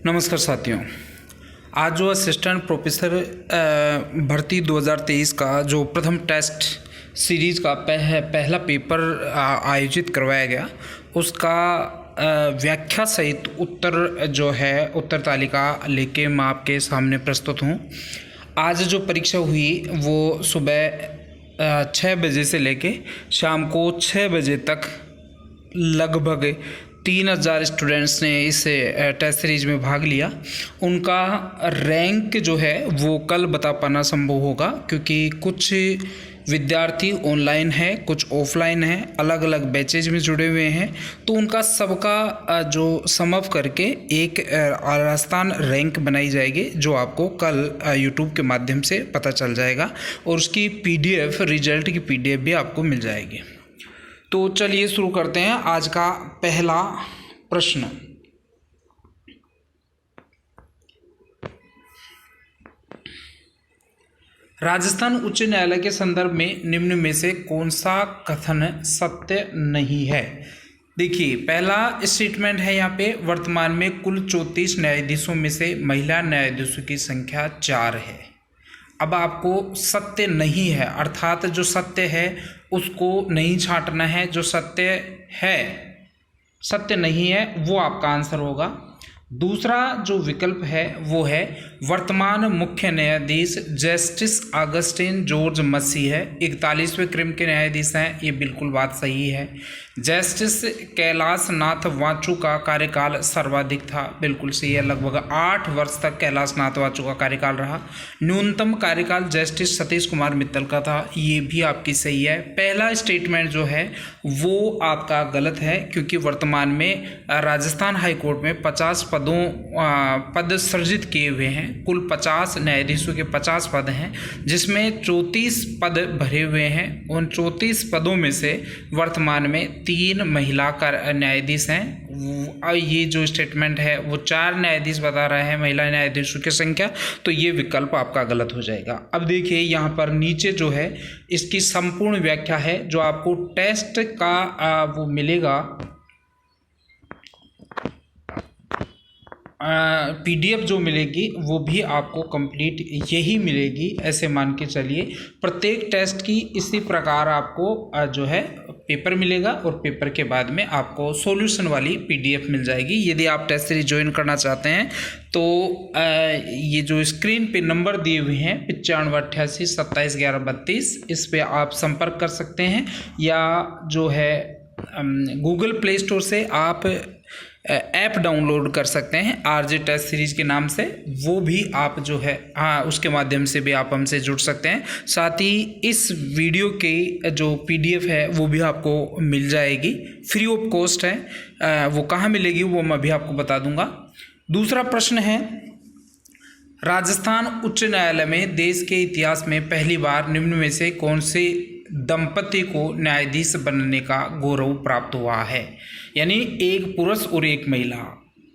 नमस्कार साथियों। आज जो असिस्टेंट प्रोफेसर भर्ती 2023 का जो प्रथम टेस्ट सीरीज़ का पहला पेपर आयोजित करवाया गया, उसका व्याख्या सहित उत्तर जो है उत्तर तालिका लेके मैं आपके सामने प्रस्तुत हूँ। आज जो परीक्षा हुई वो सुबह 6 बजे से लेके शाम को 6 बजे तक लगभग 3000 स्टूडेंट्स ने इस टेस्ट सीरीज में भाग लिया। उनका रैंक जो है वो कल बता पाना संभव होगा, क्योंकि कुछ विद्यार्थी ऑनलाइन है, कुछ ऑफलाइन है, अलग अलग बैचेज में जुड़े हुए हैं। तो उनका सबका जो सम अप करके एक राजस्थान रैंक बनाई जाएगी, जो आपको कल यूट्यूब के माध्यम से पता चल जाएगा और उसकी PDF रिजल्ट की PDF भी आपको मिल जाएगी। तो चलिए शुरू करते हैं आज का पहला प्रश्न। राजस्थान उच्च न्यायालय के संदर्भ में निम्न में से कौन सा कथन सत्य नहीं है? देखिए, पहला स्टेटमेंट है यहाँ पे, वर्तमान में कुल 34 न्यायाधीशों में से महिला न्यायाधीशों की संख्या 4 है। अब आपको सत्य नहीं है अर्थात जो सत्य है उसको नहीं छांटना है, जो सत्य है सत्य नहीं है वो आपका आंसर होगा। दूसरा जो विकल्प है वो है वर्तमान मुख्य न्यायाधीश जस्टिस अगस्टिन जॉर्ज मसी है, 41वें क्रम के न्यायाधीश हैं, ये बिल्कुल बात सही है। जस्टिस कैलाश नाथ वाचू का कार्यकाल सर्वाधिक था, बिल्कुल सही है, लगभग 8 वर्ष तक कैलाश नाथ वाचू का कार्यकाल रहा। न्यूनतम कार्यकाल जस्टिस सतीश कुमार मित्तल का था, ये भी आपकी सही है। पहला स्टेटमेंट जो है वो आपका गलत है, क्योंकि वर्तमान में राजस्थान हाई कोर्ट में 50 पद सृजित किए हुए हैं। कुल 50 न्यायाधीशों के 50 पद हैं, जिसमें 34 पद भरे हुए हैं। उन 34 पदों में से वर्तमान में 3 महिला न्यायाधीश हैं। ये जो स्टेटमेंट है वो 4 न्यायाधीश बता रहे हैं महिला न्यायाधीशों की संख्या, तो ये विकल्प आपका गलत हो जाएगा। अब देखिए यहाँ पर नीचे जो है इसकी संपूर्ण व्याख्या है, जो आपको टेस्ट का वो मिलेगा PDF जो मिलेगी वो भी आपको कंप्लीट यही मिलेगी, ऐसे मान के चलिए। प्रत्येक टेस्ट की इसी प्रकार आपको जो है पेपर मिलेगा और पेपर के बाद में आपको सॉल्यूशन वाली PDF मिल जाएगी। यदि आप टेस्ट सीरीज ज्वाइन करना चाहते हैं तो ये जो स्क्रीन पे नंबर दिए हुए हैं 95 88 27 11 32, इस पे आप संपर्क कर सकते हैं, या जो है गूगल प्ले स्टोर से आप ऐप डाउनलोड कर सकते हैं RJ टेस्ट सीरीज के नाम से, वो भी आप जो है उसके माध्यम से भी आप हमसे जुड़ सकते हैं। साथ ही इस वीडियो की जो PDF है वो भी आपको मिल जाएगी, फ्री ऑफ कॉस्ट है। वो कहाँ मिलेगी वो मैं भी आपको बता दूंगा। दूसरा प्रश्न है, राजस्थान उच्च न्यायालय में देश के इतिहास में पहली बार निम्न में से कौन से दंपति को न्यायाधीश बनने का गौरव प्राप्त हुआ है? यानी एक पुरुष और एक महिला,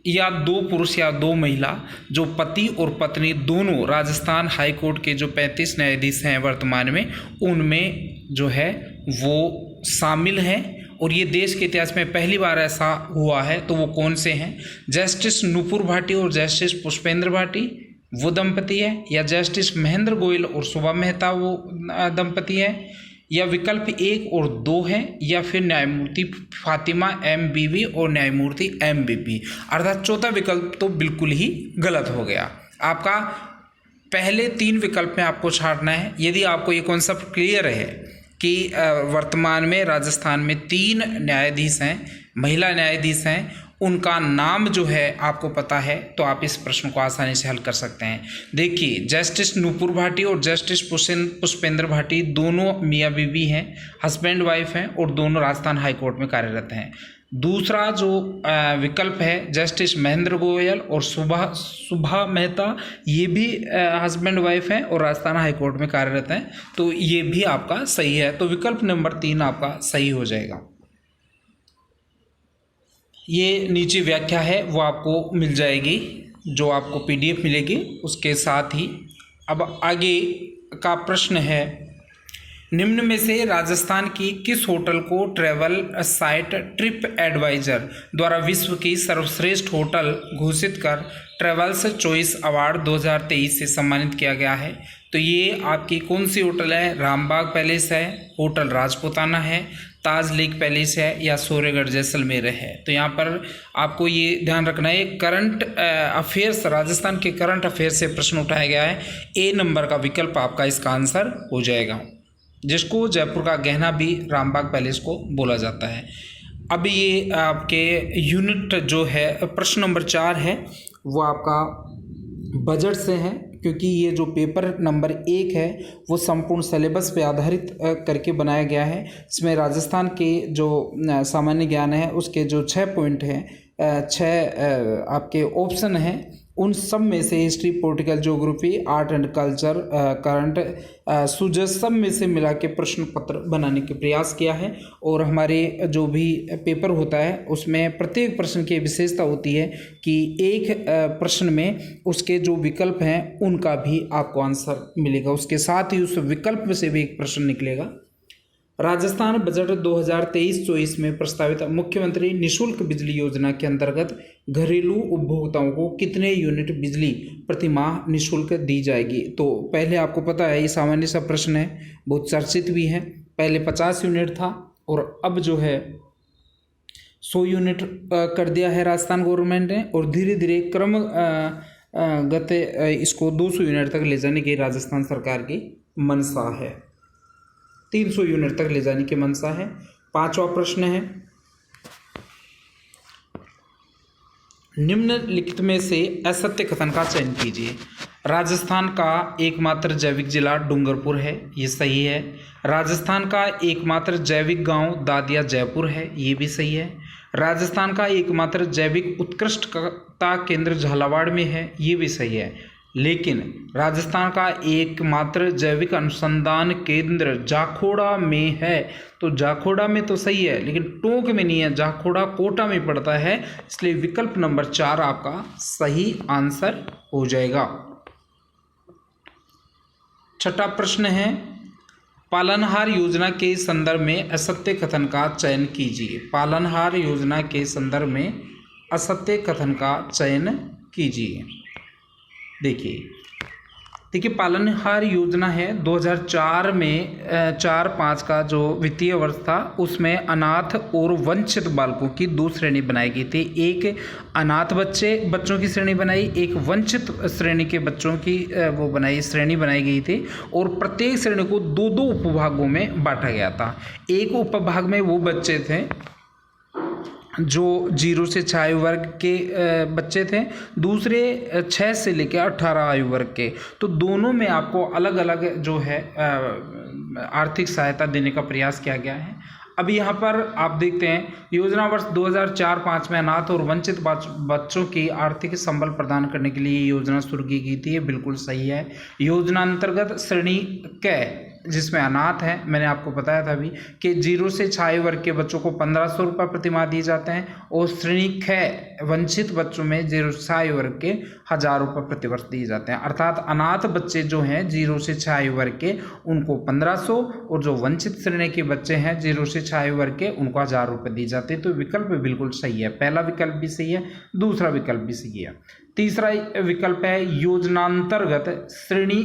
या 2 पुरुष या 2 महिला, जो पति और पत्नी दोनों राजस्थान हाई कोर्ट के जो 35 न्यायाधीश हैं वर्तमान में, उनमें जो है वो शामिल हैं। और ये देश के इतिहास में पहली बार ऐसा हुआ है, तो वो कौन से हैं? जस्टिस नूपुर भाटी और जस्टिस पुष्पेंद्र भाटी वो दंपति है, या जस्टिस महेंद्र गोयल और शोभा मेहता वो दंपति है, या विकल्प 1 और 2 है, या फिर न्यायमूर्ति फातिमा MBB और न्यायमूर्ति MBB, अर्थात चौथा विकल्प तो बिल्कुल ही गलत हो गया। आपका पहले 3 विकल्प में आपको छांटना है। यदि आपको ये कॉन्सेप्ट क्लियर है कि वर्तमान में राजस्थान में 3 न्यायाधीश हैं, महिला न्यायाधीश हैं, उनका नाम जो है आपको पता है, तो आप इस प्रश्न को आसानी से हल कर सकते हैं। देखिए, जस्टिस नूपुर भाटी और जस्टिस पुष्पेंद्र भाटी दोनों मियाँ बीवी हैं, हस्बैंड वाइफ हैं, और दोनों राजस्थान हाई कोर्ट में कार्यरत हैं। दूसरा जो विकल्प है जस्टिस महेंद्र गोयल और शोभा मेहता, ये भी हस्बैंड वाइफ हैं और राजस्थान हाई कोर्ट में कार्यरत हैं, तो ये भी आपका सही है। तो विकल्प नंबर 3 आपका सही हो जाएगा। ये नीचे व्याख्या है वो आपको मिल जाएगी, जो आपको PDF मिलेगी उसके साथ ही। अब आगे का प्रश्न है, निम्न में से राजस्थान की किस होटल को ट्रैवल साइट ट्रिप एडवाइजर द्वारा विश्व की सर्वश्रेष्ठ होटल घोषित कर ट्रैवल्स चॉइस अवार्ड 2023 से सम्मानित किया गया है? तो ये आपकी कौन सी होटल है? रामबाग पैलेस है, होटल राजपुताना है, ताज लेक पैलेस है या सूर्यगढ़ जैसलमेर है? तो यहाँ पर आपको ये ध्यान रखना है, करंट अफेयर्स, राजस्थान के करंट अफेयर्स से प्रश्न उठाया गया है। ए नंबर का विकल्प आपका इसका आंसर हो जाएगा, जिसको जयपुर का गहना भी रामबाग पैलेस को बोला जाता है। अब ये आपके यूनिट जो है प्रश्न नंबर 4 है वो आपका बजट से है, क्योंकि ये जो पेपर नंबर 1 है वो संपूर्ण सिलेबस पे आधारित करके बनाया गया है। इसमें राजस्थान के जो सामान्य ज्ञान है उसके जो 6 पॉइंट हैं, 6 आपके ऑप्शन हैं, उन सब में से history, political geography, art and culture, current, सुजस, सब में से मिला के प्रश्न पत्र बनाने के प्रयास किया है। और हमारे जो भी पेपर होता है उसमें प्रत्येक प्रश्न की विशेषता होती है कि एक प्रश्न में उसके जो विकल्प हैं उनका भी आपको आंसर मिलेगा, उसके साथ ही उस विकल्प से भी एक प्रश्न निकलेगा। राजस्थान बजट 2023-24 में प्रस्तावित मुख्यमंत्री निःशुल्क बिजली योजना के अंतर्गत घरेलू उपभोक्ताओं को कितने यूनिट बिजली प्रति माह निःशुल्क दी जाएगी? तो पहले आपको पता है ये सामान्य सा प्रश्न है, बहुत चर्चित भी है। पहले 50 यूनिट था और अब जो है 100 यूनिट कर दिया है राजस्थान गवर्नमेंट ने, और धीरे धीरे क्रमगत इसको 200 यूनिट तक ले जाने की राजस्थान सरकार की मंशा है। 300 यूनिट तक ले जाने की मंशा है। 5वां प्रश्न है, निम्नलिखित में से असत्य कथन का चयन कीजिए। राजस्थान का एकमात्र जैविक जिला डूंगरपुर है, ये सही है। राजस्थान का एकमात्र जैविक गांव दादिया जयपुर है, ये भी सही है। राजस्थान का एकमात्र जैविक उत्कृष्टता केंद्र झालावाड़ में है, ये भी सही है। लेकिन राजस्थान का एकमात्र जैविक अनुसंधान केंद्र जाखोड़ा में है, तो जाखोड़ा में तो सही है लेकिन टोंक में नहीं है, जाखोड़ा कोटा में पड़ता है, इसलिए विकल्प नंबर 4 आपका सही आंसर हो जाएगा। 6वां प्रश्न है, पालनहार योजना के संदर्भ में असत्य कथन का चयन कीजिए। पालनहार योजना के संदर्भ में असत्य कथन का चयन कीजिए। देखिए पालनहार योजना है 2004 में 4-5 का जो वित्तीय वर्ष था उसमें अनाथ और वंचित बालकों की 2 श्रेणी बनाई गई थी। एक अनाथ बच्चों की श्रेणी बनाई, एक वंचित श्रेणी के बच्चों की श्रेणी बनाई गई थी, और प्रत्येक श्रेणी को 2-2 उपभागों में बांटा गया था। एक उपभाग में वो बच्चे थे जो 0 से 6 आयु वर्ग के बच्चे थे, दूसरे 6 से लेकर 18 आयु वर्ग के। तो दोनों में आपको अलग अलग जो है आर्थिक सहायता देने का प्रयास किया गया है। अब यहाँ पर आप देखते हैं योजना वर्ष 2004-05 में अनाथ और वंचित बच्चों की आर्थिक संबल प्रदान करने के लिए योजना शुरू की गई थी, ये बिल्कुल सही है। योजना अंतर्गत श्रेणी क जिसमें अनाथ है, मैंने आपको बताया था अभी कि 0 से 6 आयु वर्ग के बच्चों को 1500 रुपये प्रति माह दिए जाते हैं, और श्रेणी ख वंचित बच्चों में 0 से 6 आयु वर्ग के 1000 रुपये प्रति वर्ष दिए जाते हैं। अर्थात अनाथ बच्चे जो हैं 0 से 6 आयु वर्ग के उनको 1500, और जो वंचित श्रेणी के बच्चे हैं 0 से 6 आयु वर्ग के उनको 1000 रुपये दिए जाते हैं। तो विकल्प बिल्कुल सही है, पहला विकल्प भी सही है, दूसरा विकल्प भी सही है। तीसरा विकल्प है योजनांतर्गत श्रेणी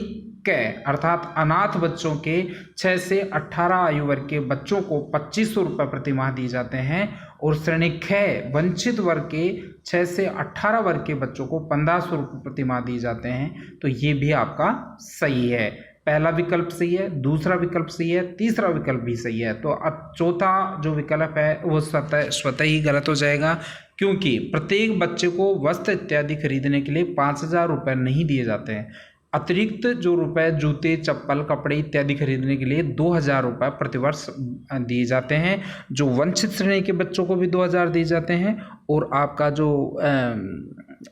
क अर्थात अनाथ बच्चों के 6 से 18 आयु वर्ग के बच्चों को 2500 रुपये प्रति माह दिए जाते हैं, और श्रेणी ख वंचित वर्ग के 6 से 18 वर्ग के बच्चों को 1500 रुपये प्रति माह दिए जाते हैं। तो ये भी आपका सही है, पहला विकल्प सही है, दूसरा विकल्प सही है, तीसरा विकल्प भी सही है। तो अब चौथा जो विकल्प है वो स्वतः ही गलत हो जाएगा, क्योंकि प्रत्येक बच्चे को वस्त्र इत्यादि खरीदने के लिए 5000 रुपये नहीं दिए जाते हैं। अतिरिक्त जो रुपए जूते, चप्पल, कपड़े इत्यादि खरीदने के लिए 2000 रुपये प्रतिवर्ष दिए जाते हैं। जो वंचित श्रेणी के बच्चों को भी 2000 दिए जाते हैं, और आपका जो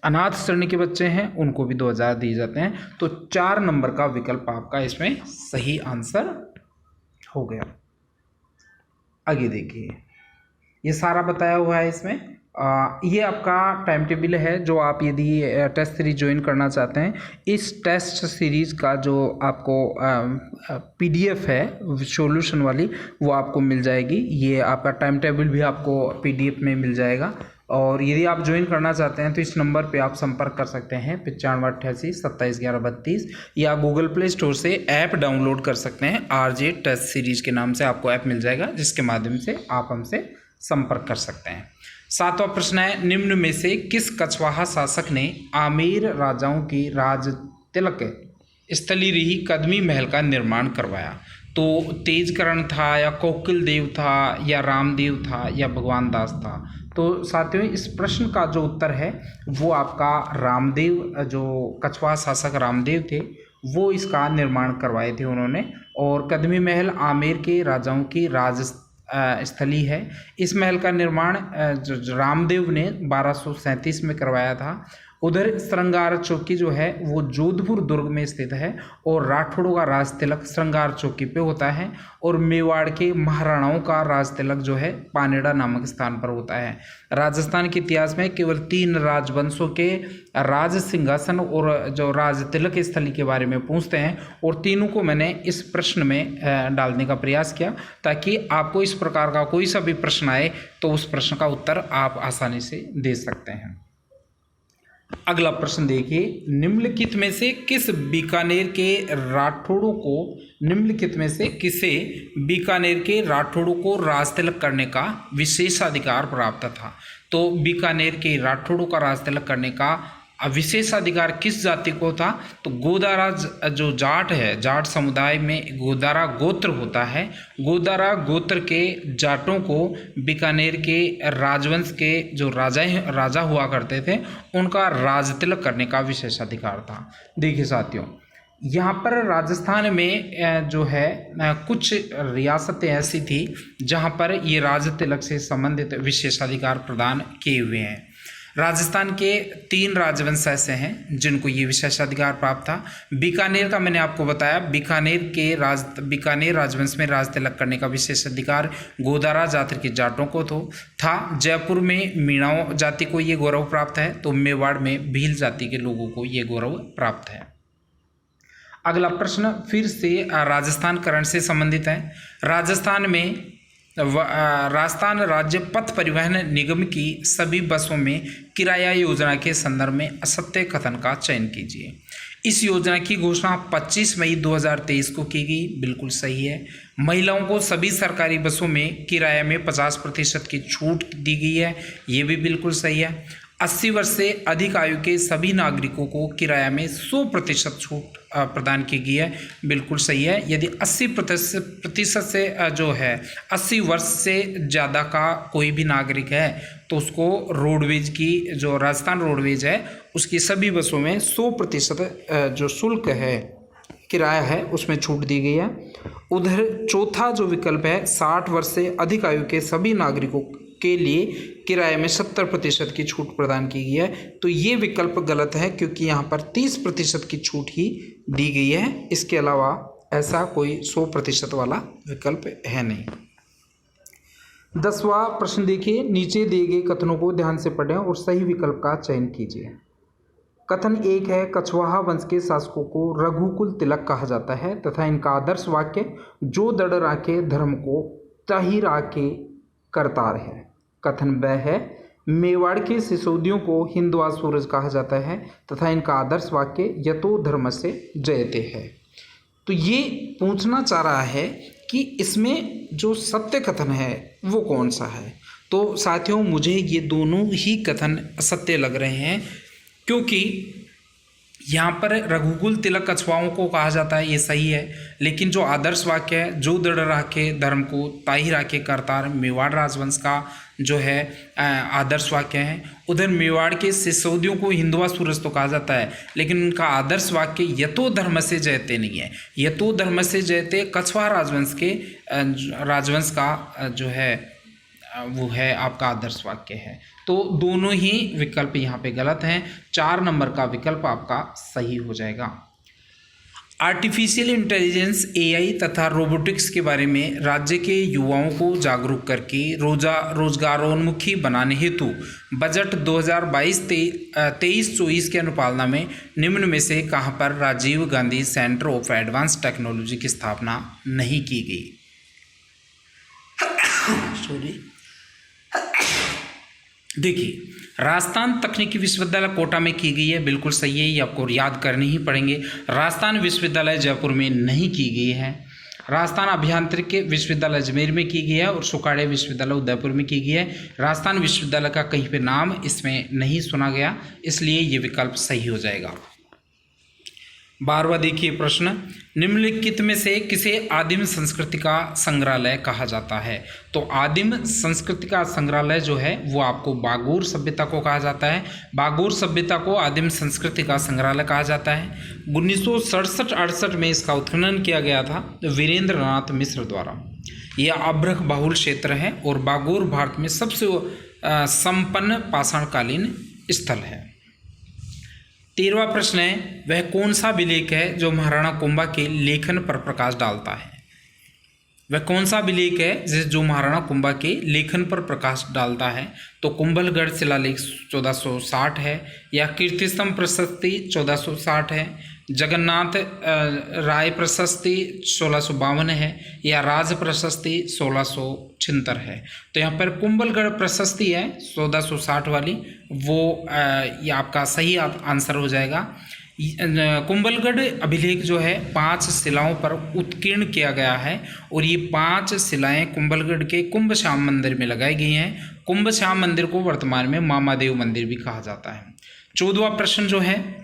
अनाथ श्रेणी के बच्चे हैं उनको भी 2000 दिए जाते हैं। तो 4 नंबर का विकल्प आपका इसमें सही आंसर हो गया। आगे देखिए, ये सारा बताया हुआ है इसमें ये आपका टाइम टेबल है जो आप यदि टेस्ट सीरीज ज्वाइन करना चाहते हैं। इस टेस्ट सीरीज़ का जो आपको पीडीएफ है सॉल्यूशन वाली, वो आपको मिल जाएगी। ये आपका टाइम टेबल भी आपको पीडीएफ में मिल जाएगा। और यदि आप ज्वाइन करना चाहते हैं तो इस नंबर पे आप संपर्क कर सकते हैं 9588271132, या गूगल प्ले स्टोर से ऐप डाउनलोड कर सकते हैं। आरजे टेस्ट सीरीज़ के नाम से आपको ऐप मिल जाएगा, जिसके माध्यम से आप हमसे संपर्क कर सकते हैं। 7वां प्रश्न है, निम्न में से किस कछवाहा शासक ने आमेर राजाओं की राज तिलक स्थली रही कदमी महल का निर्माण करवाया? तो तेजकरण था, या कोकिल देव था, या रामदेव था, या भगवान दास था? तो साथियों, इस प्रश्न का जो उत्तर है वो आपका रामदेव, जो कछवाहा शासक रामदेव थे, वो इसका निर्माण करवाए थे उन्होंने। और कदमी महल आमेर के राजाओं की राज स्थली है। इस महल का निर्माण रामदेव ने 1237 में करवाया था। उधर श्रृंगार चौकी जो है वो जोधपुर दुर्ग में स्थित है, और राठौड़ों का राज तिलक श्रृंगार चौकी पे होता है, और मेवाड़ के महाराणाओं का राज तिलक जो है पानेड़ा नामक स्थान पर होता है। राजस्थान के इतिहास में केवल 3 राजवंशों के राज सिंहासन और जो राज तिलक स्थली के बारे में पूछते हैं, और तीनों को मैंने इस प्रश्न में डालने का प्रयास किया, ताकि आपको इस प्रकार का कोई सा भी प्रश्न आए तो उस प्रश्न का उत्तर आप आसानी से दे सकते हैं। अगला प्रश्न देखिए, निम्नलिखित में से किस बीकानेर के राठौड़ों को किसे बीकानेर के राठौड़ों को राज तिलक करने का विशेषाधिकार प्राप्त था? तो बीकानेर के राठौड़ों का राज तिलक करने का विशेषाधिकार किस जाति को था? तो गोदारा जो जाट है, जाट समुदाय में गोदारा गोत्र होता है, गोदारा गोत्र के जाटों को बीकानेर के राजवंश के जो राजा हुआ करते थे, उनका राज तिलक करने का विशेषाधिकार था। देखिए साथियों, यहाँ पर राजस्थान में जो है कुछ रियासतें ऐसी थी जहाँ पर ये राज तिलक से संबंधित विशेषाधिकार प्रदान किए हुए हैं। राजस्थान के 3 राजवंश ऐसे हैं जिनको ये विशेषाधिकार प्राप्त था। बीकानेर का मैंने आपको बताया, बीकानेर राजवंश में राज तिलक करने का विशेषाधिकार गोदारा जाति के जाटों को था। जयपुर में मीणाओं जाति को ये गौरव प्राप्त है, तो मेवाड़ में भील जाति के लोगों को ये गौरव प्राप्त है। अगला प्रश्न फिर से राजस्थानकरण से संबंधित है। राजस्थान राज्य पथ परिवहन निगम की सभी बसों में किराया योजना के संदर्भ में असत्य कथन का चयन कीजिए। इस योजना की घोषणा 25 मई 2023 को की गई, बिल्कुल सही है। महिलाओं को सभी सरकारी बसों में किराए में 50% की छूट दी गई है, ये भी बिल्कुल सही है। 80 वर्ष से अधिक आयु के सभी नागरिकों को किराया में 100% छूट प्रदान की गई है, बिल्कुल सही है। यदि 80% से जो है 80 वर्ष से ज़्यादा का कोई भी नागरिक है तो उसको रोडवेज की जो राजस्थान रोडवेज है उसकी सभी बसों में 100% जो शुल्क है, किराया है, उसमें छूट दी गई है। उधर चौथा जो विकल्प है 60 वर्ष से अधिक आयु के सभी नागरिकों के लिए किराए में 70% की छूट प्रदान की गई है, तो ये विकल्प गलत है क्योंकि यहाँ पर 30% की छूट ही दी गई है। इसके अलावा ऐसा कोई 100% वाला विकल्प है नहीं। 10वां प्रश्न देखिए, नीचे दिए गए कथनों को ध्यान से पढ़ें और सही विकल्प का चयन कीजिए। कथन 1 है, कछवाहा वंश के शासकों को रघुकुल तिलक कहा जाता है तथा इनका आदर्श वाक्य जो दृढ़ राखे धर्म को ताहि राखे करतार है। कथन 2 है, मेवाड़ के सिसोदियों को हिंदुआ सूरज कहा जाता है तथा इनका आदर्श वाक्य यतो धर्म से जयते है। तो ये पूछना चाह रहा है कि इसमें जो सत्य कथन है वो कौन सा है। तो साथियों, मुझे ये दोनों ही कथन असत्य लग रहे हैं, क्योंकि यहाँ पर रघुकुल तिलक कछवाओं को कहा जाता है, ये सही है, लेकिन जो आदर्श वाक्य है जो दृढ़ राखे धर्म को ताहि राखे करतार, मेवाड़ राजवंश का जो है आदर्श वाक्य है। उधर मेवाड़ के सिसोदियों को हिंदुआ सूरज तो कहा जाता है, लेकिन उनका आदर्श वाक्य यतो धर्म से जयते नहीं है। यतो धर्म से जयते कछवाहा राजवंश का जो है वो है आपका आदर्श वाक्य है। तो दोनों ही विकल्प यहाँ पे गलत हैं। 4 नंबर का विकल्प आपका सही हो जाएगा। आर्टिफिशियल इंटेलिजेंस एआई तथा रोबोटिक्स के बारे में राज्य के युवाओं को जागरूक करके रोजगारोन्मुखी बनाने हेतु बजट 2022-23-24 के अनुपालना में निम्न में से कहां पर Rajiv Gandhi centre of advance technology की स्थापना नहीं की गई? देखिए, राजस्थान तकनीकी विश्वविद्यालय कोटा में की गई है, बिल्कुल सही है, ये आपको याद करने ही पड़ेंगे। राजस्थान विश्वविद्यालय जयपुर में नहीं की गई है। राजस्थान अभियांत्रिकी विश्वविद्यालय अजमेर में की गई है और सुकाड़े विश्वविद्यालय उदयपुर में की गई है। राजस्थान विश्वविद्यालय का कहीं पे नाम इसमें नहीं सुना गया, इसलिए ये विकल्प सही हो जाएगा। 12वां देखिए प्रश्न, निम्नलिखित में से किसे आदिम संस्कृति का संग्रहालय कहा जाता है? तो आदिम संस्कृति का संग्रहालय जो है वो आपको बागोर सभ्यता को कहा जाता है। बागोर सभ्यता को आदिम संस्कृति का संग्रहालय कहा जाता है। 1967-68 में इसका उत्खनन किया गया था वीरेंद्र नाथ मिश्र द्वारा। यह अभ्रक बहुल क्षेत्र है और बागोर भारत में सबसे संपन्न पाषाणकालीन स्थल है। 13वां प्रश्न है, वह कौन सा अभिलेख है जो महाराणा कुंभा के लेखन पर प्रकाश डालता है? वह कौन सा अभिलेख है जो महाराणा कुंभा के लेखन पर प्रकाश डालता है? तो कुंभलगढ़ शिलालेख 1460 है, या कीर्तिस्तंभ प्रशस्ति 1460 है, जगन्नाथ राय प्रशस्ति 1652 है, या राज प्रशस्ति 1676 है। तो यहाँ पर कुंभलगढ़ प्रशस्ति है 1460 वाली, वो ये आपका सही आंसर हो जाएगा। कुंभलगढ़ अभिलेख जो है 5 शिलाओं पर उत्कीर्ण किया गया है और ये 5 शिलाएं कुंभलगढ़ के कुंभ श्याम मंदिर में लगाई गई हैं। कुंभ श्याम मंदिर को वर्तमान में मामादेव मंदिर भी कहा जाता है। 14वां प्रश्न जो है,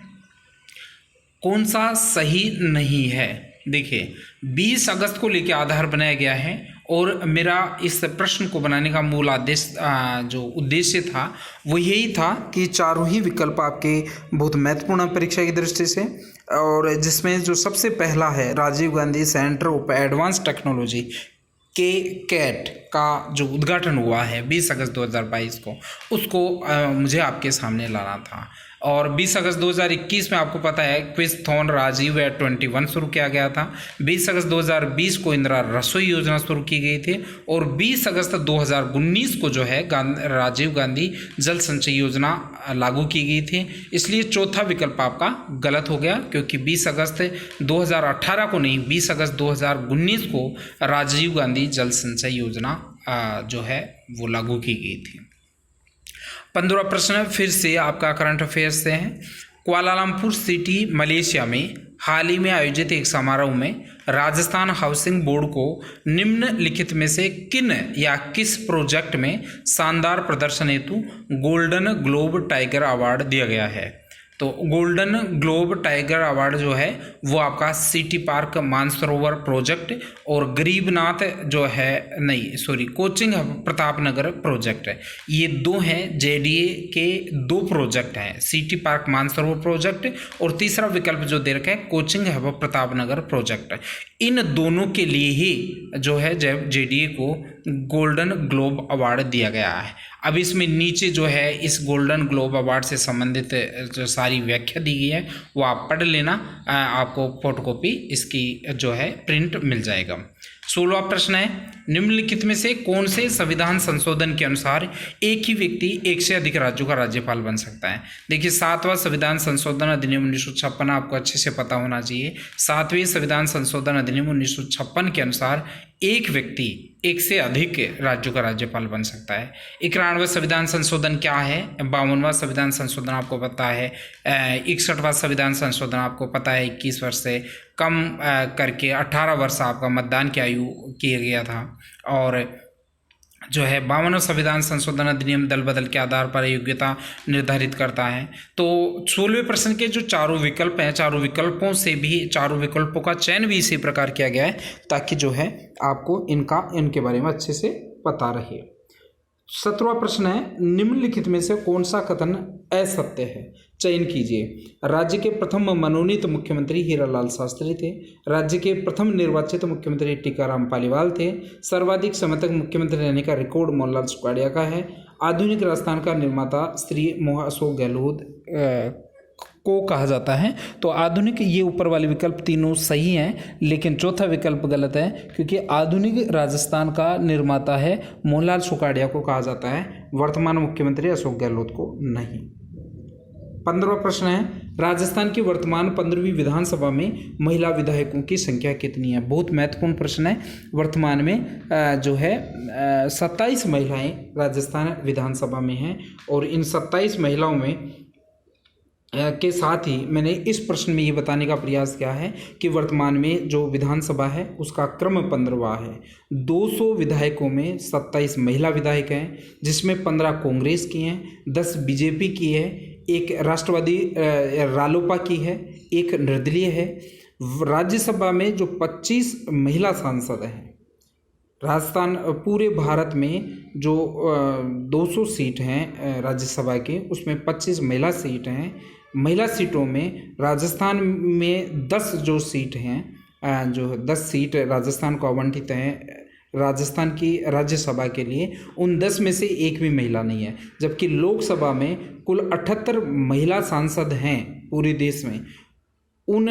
कौन सा सही नहीं है? देखिए, 20 अगस्त को लेकर आधार बनाया गया है और मेरा इस प्रश्न को बनाने का मूल जो उद्देश्य था वो यही था कि चारों ही विकल्प आपके बहुत महत्वपूर्ण परीक्षा की दृष्टि से, और जिसमें जो सबसे पहला है Rajiv Gandhi centre of advance technology के कैट का जो उद्घाटन हुआ है 20 अगस्त 2022 को, उसको मुझे आपके सामने लाना था। और 20 अगस्त 2021 में आपको पता है क्विज़थॉन राजीव एट 21 शुरू किया गया था। 20 अगस्त 2020 को इंदिरा रसोई योजना शुरू की गई थी और 20 अगस्त 2019 को जो है राजीव गांधी जल संचय योजना लागू की गई थी। इसलिए चौथा विकल्प आपका गलत हो गया, क्योंकि 20 अगस्त 2018 को नहीं, 20 अगस्त 2019 को राजीव गांधी जल संचय योजना जो है वो लागू की गई थी। 15वां प्रश्न फिर से आपका करंट अफेयर्स से है। कुआलालंपुर सिटी मलेशिया में हाल ही में आयोजित एक समारोह में राजस्थान हाउसिंग बोर्ड को निम्नलिखित में से किन या किस प्रोजेक्ट में शानदार प्रदर्शन हेतु गोल्डन ग्लोब टाइगर अवार्ड दिया गया है? तो गोल्डन ग्लोब टाइगर अवार्ड जो है वो आपका सिटी पार्क मानसरोवर प्रोजेक्ट और गरीबनाथ जो है कोचिंग प्रतापनगर प्रोजेक्ट है। ये दो हैं जेडीए के 2 प्रोजेक्ट हैं, सिटी पार्क मानसरोवर प्रोजेक्ट और तीसरा विकल्प जो दे रखा है कोचिंग हब प्रतापनगर प्रोजेक्ट। इन दोनों के लिए ही जो है जेडीए को गोल्डन ग्लोब अवार्ड दिया गया है। अब इसमें नीचे जो है इस गोल्डन ग्लोब अवार्ड से संबंधित जो सारी व्याख्या दी गई है वो आप पढ़ लेना, आपको फोटोकॉपी इसकी जो है प्रिंट मिल जाएगा। 16वां प्रश्न है, निम्नलिखित में से कौन से संविधान संशोधन के अनुसार एक ही व्यक्ति एक से अधिक राज्यों का राज्यपाल बन सकता है? देखिए, 7वां संविधान संशोधन अधिनियम 1956 आपको अच्छे से पता होना चाहिए। 7वें संविधान संशोधन अधिनियम 1956 के अनुसार एक व्यक्ति एक से अधिक राज्यों का राज्यपाल बन सकता है। 91वां संविधान संशोधन क्या है? 52वां संविधान संशोधन आपको पता है। 61वां संविधान संशोधन आपको पता है 21 वर्ष से कम करके 18 वर्ष आपका मतदान की आयु किया गया था। और जो है 52वां संविधान संशोधन अधिनियम दल बदल के आधार पर योग्यता निर्धारित करता है। तो 16वें प्रश्न के जो चारों विकल्प हैं, चारों विकल्पों का चयन भी इसी प्रकार किया गया है ताकि जो है आपको इनके बारे में अच्छे से पता रहे। 17वां प्रश्न है, निम्नलिखित में से कौन सा कथन असत्य है? चयन कीजिए। राज्य के प्रथम मनोनीत मुख्यमंत्री हीरालाल शास्त्री थे। राज्य के प्रथम निर्वाचित मुख्यमंत्री टीकाराम पालीवाल थे। सर्वाधिक समय तक मुख्यमंत्री रहने का रिकॉर्ड मोहनलाल सुखाड़िया का है। आधुनिक राजस्थान का निर्माता श्री अशोक गहलोत को कहा जाता है। तो आधुनिक, ये ऊपर वाले विकल्प तीनों सही हैं, लेकिन चौथा विकल्प गलत है, क्योंकि आधुनिक राजस्थान का निर्माता है मोहनलाल सुखाड़िया को कहा जाता है, वर्तमान मुख्यमंत्री अशोक गहलोत को नहीं। 15वां प्रश्न है, राजस्थान की वर्तमान 15वीं विधानसभा में महिला विधायकों की संख्या कितनी है? बहुत महत्वपूर्ण प्रश्न है। वर्तमान में जो है 27 महिलाएं राजस्थान विधानसभा में हैं, और इन 27 महिलाओं में के साथ ही मैंने इस प्रश्न में ये बताने का प्रयास किया है कि वर्तमान में जो विधानसभा है उसका क्रम 15वां है। 200 विधायकों में 27 महिला विधायक हैं, जिसमें 15 कांग्रेस की हैं, 10 बीजेपी की है, एक राष्ट्रवादी रालोपा की है, एक निर्दलीय है। राज्यसभा में जो 25 महिला सांसद हैं, राजस्थान पूरे भारत में जो 200 सीट हैं राज्यसभा के, उसमें 25 महिला सीट हैं। महिला सीटों में राजस्थान में 10 जो सीट हैं, जो 10 सीट राजस्थान को आवंटित हैं राजस्थान की राज्यसभा के लिए, उन 10 में से एक भी महिला नहीं है। जबकि लोकसभा में कुल 78 महिला सांसद हैं पूरे देश में। उन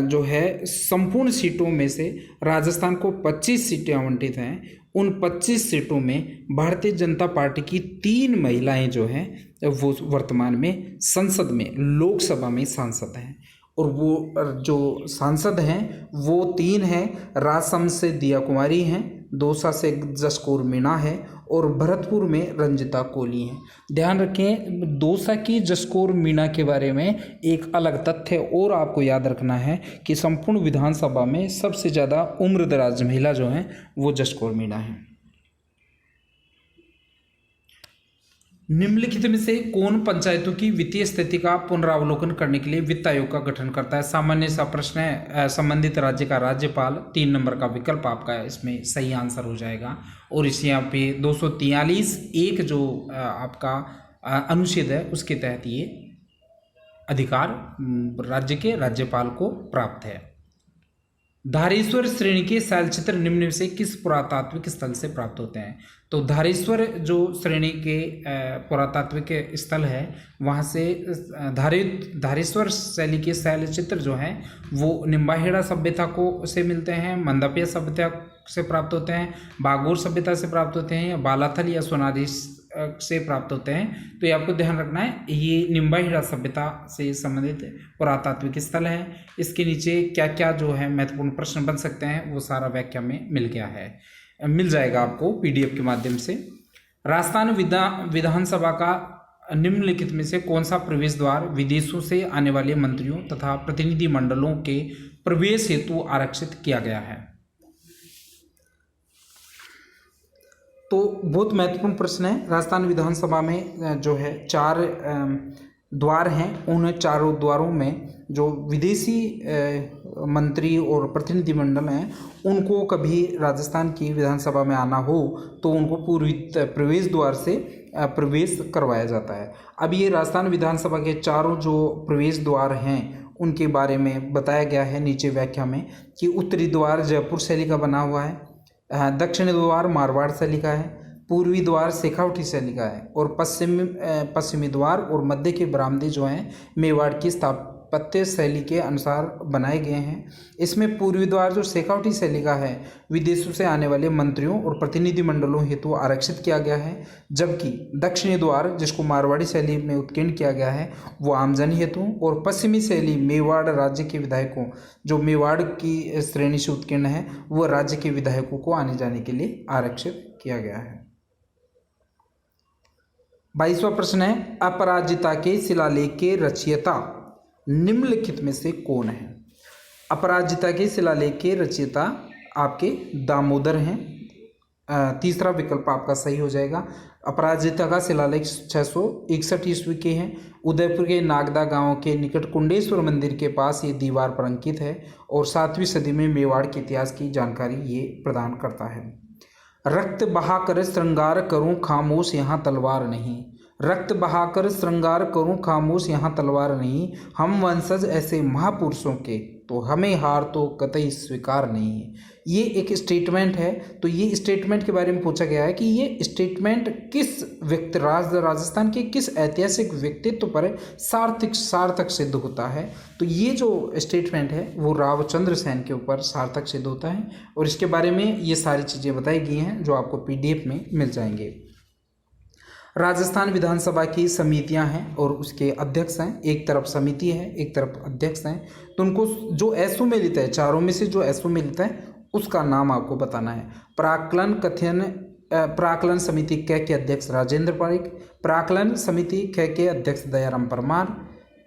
जो है संपूर्ण सीटों में से राजस्थान को 25 सीटें आवंटित हैं। उन 25 सीटों में भारतीय जनता पार्टी की 3 महिलाएं जो हैं वो वर्तमान में संसद में, लोकसभा में सांसद हैं। और वो जो सांसद हैं वो 3 हैं। राजसमंद से दिया कुमारी हैं, दौसा से जसकौर मीणा है, और भरतपुर में रंजिता कोहली हैं। ध्यान रखें, दौसा की जसकौर मीणा के बारे में एक अलग तथ्य और आपको याद रखना है कि संपूर्ण विधानसभा में सबसे ज़्यादा उम्रदराज महिला जो हैं वो जसकौर मीणा है। निम्नलिखित में से कौन पंचायतों की वित्तीय स्थिति का पुनरावलोकन करने के लिए वित्त आयोग का गठन करता है? सामान्य सा प्रश्न है। संबंधित राज्य का राज्यपाल, 3 नंबर का विकल्प आपका इसमें सही आंसर हो जाएगा। और इसे यहाँ पे 243(1) जो आपका अनुच्छेद है उसके तहत ये अधिकार राज्य के राज्यपाल को प्राप्त है। धारेश्वर श्रेणी के शैलचित्र निम्न में से किस पुरातात्विक स्थल से प्राप्त होते हैं? तो धारेश्वर जो श्रेणी के पुरातात्विक स्थल है वहाँ से धारेश्वर शैली के शैलचित्र जो हैं वो निम्बाहेड़ा सभ्यता को से मिलते हैं, मंदापिया सभ्यता से प्राप्त होते हैं, बागोर सभ्यता से प्राप्त होते हैं, या बालाथल या सोनारी से प्राप्त होते हैं। तो ये आपको ध्यान रखना है, ये निम्बाहेड़ा सभ्यता से संबंधित पुरातात्विक स्थल है। इसके नीचे क्या क्या जो है महत्वपूर्ण प्रश्न बन सकते हैं वो सारा व्याख्या में मिल गया है, मिल जाएगा आपको PDF के माध्यम से। राजस्थान विधानसभा का निम्नलिखित में से कौन सा प्रवेश द्वार विदेशों से आने वाले मंत्रियों तथा प्रतिनिधि मंडलों के प्रवेश हेतु आरक्षित किया गया है? तो बहुत महत्वपूर्ण प्रश्न है। राजस्थान विधानसभा में जो है 4 द्वार हैं। उन चारों द्वारों में जो विदेशी मंत्री और प्रतिनिधिमंडल हैं उनको कभी राजस्थान की विधानसभा में आना हो तो उनको पूर्वी प्रवेश द्वार से प्रवेश करवाया जाता है। अब ये राजस्थान विधानसभा के चारों जो प्रवेश द्वार हैं उनके बारे में बताया गया है नीचे व्याख्या में कि उत्तरी द्वार जयपुर शैली का बना हुआ है, दक्षिणी द्वार मारवाड़ शैली का है, पूर्वी द्वार शेखावटी शैली का है, और पश्चिमी द्वार और मध्य के बरामदे जो हैं मेवाड़ की स्थापत्य शैली के अनुसार बनाए गए हैं। इसमें पूर्वी द्वार जो शेखावटी शैली का है विदेशों से आने वाले मंत्रियों और प्रतिनिधि मंडलों हेतु आरक्षित किया गया है, जबकि दक्षिणी द्वार जिसको मारवाड़ी शैली में उत्कीर्ण किया गया है वो आमजन हेतु, और पश्चिमी शैली मेवाड़ राज्य के विधायकों जो मेवाड़ की श्रेणी से उत्कीर्ण है वो राज्य के विधायकों को आने जाने के लिए आरक्षित किया गया है। 22वां प्रश्न है, अपराजिता के शिलालेख के रचयिता निम्नलिखित में से कौन है? अपराजिता के शिलालेख के रचयिता आपके दामोदर हैं। तीसरा विकल्प आपका सही हो जाएगा। अपराजिता का शिलालेख 661 ईस्वी के हैं। उदयपुर के नागदा गांव के निकट कुंडेश्वर मंदिर के पास ये दीवार पर अंकित है और 7वीं सदी में मेवाड़ के इतिहास की जानकारी ये प्रदान करता है। रक्त बहाकर श्रृंगार करूं खामोश यहाँ तलवार नहीं, रक्त बहाकर श्रृंगार करूं खामोश यहाँ तलवार नहीं, हम वंशज ऐसे महापुरुषों के तो हमें हार तो कतई स्वीकार नहीं है। ये एक स्टेटमेंट है। तो ये स्टेटमेंट के बारे में पूछा गया है कि ये स्टेटमेंट किस व्यक्ति राजस्थान के किस ऐतिहासिक व्यक्तित्व पर सार्थक सिद्ध होता है। तो ये जो स्टेटमेंट है वो रावचंद्र सेन के ऊपर सार्थक सिद्ध होता है और इसके बारे में ये सारी चीज़ें बताई गई हैं जो आपको PDF में मिल जाएंगे। राजस्थान विधानसभा की समितियां हैं और उसके अध्यक्ष हैं। एक तरफ समिति है, एक तरफ अध्यक्ष हैं। तो उनको जो सम्मिलित है, चारों में से जो सम्मिलित है उसका नाम आपको बताना है। प्राक्कलन समिति क के अध्यक्ष राजेंद्र पारिक, प्राक्कलन समिति ख के अध्यक्ष दयाराम परमार।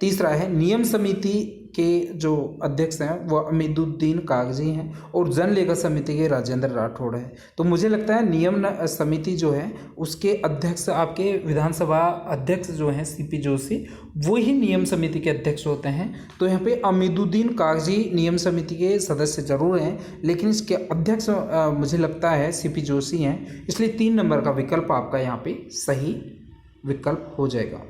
तीसरा है नियम समिति के जो अध्यक्ष हैं वो अमीदुद्दीन कागजी हैं और जन लेखा समिति के राजेंद्र राठौड़ हैं। तो मुझे लगता है नियम समिति जो है उसके अध्यक्ष आपके विधानसभा अध्यक्ष जो हैं CP जोशी, वो ही नियम समिति के अध्यक्ष होते हैं। तो यहाँ पे अमीदुद्दीन कागजी नियम समिति के सदस्य जरूर हैं, लेकिन इसके अध्यक्ष मुझे लगता है CP जोशी हैं। इसलिए 3 नंबर का विकल्प आपका यहाँ पे सही विकल्प हो जाएगा।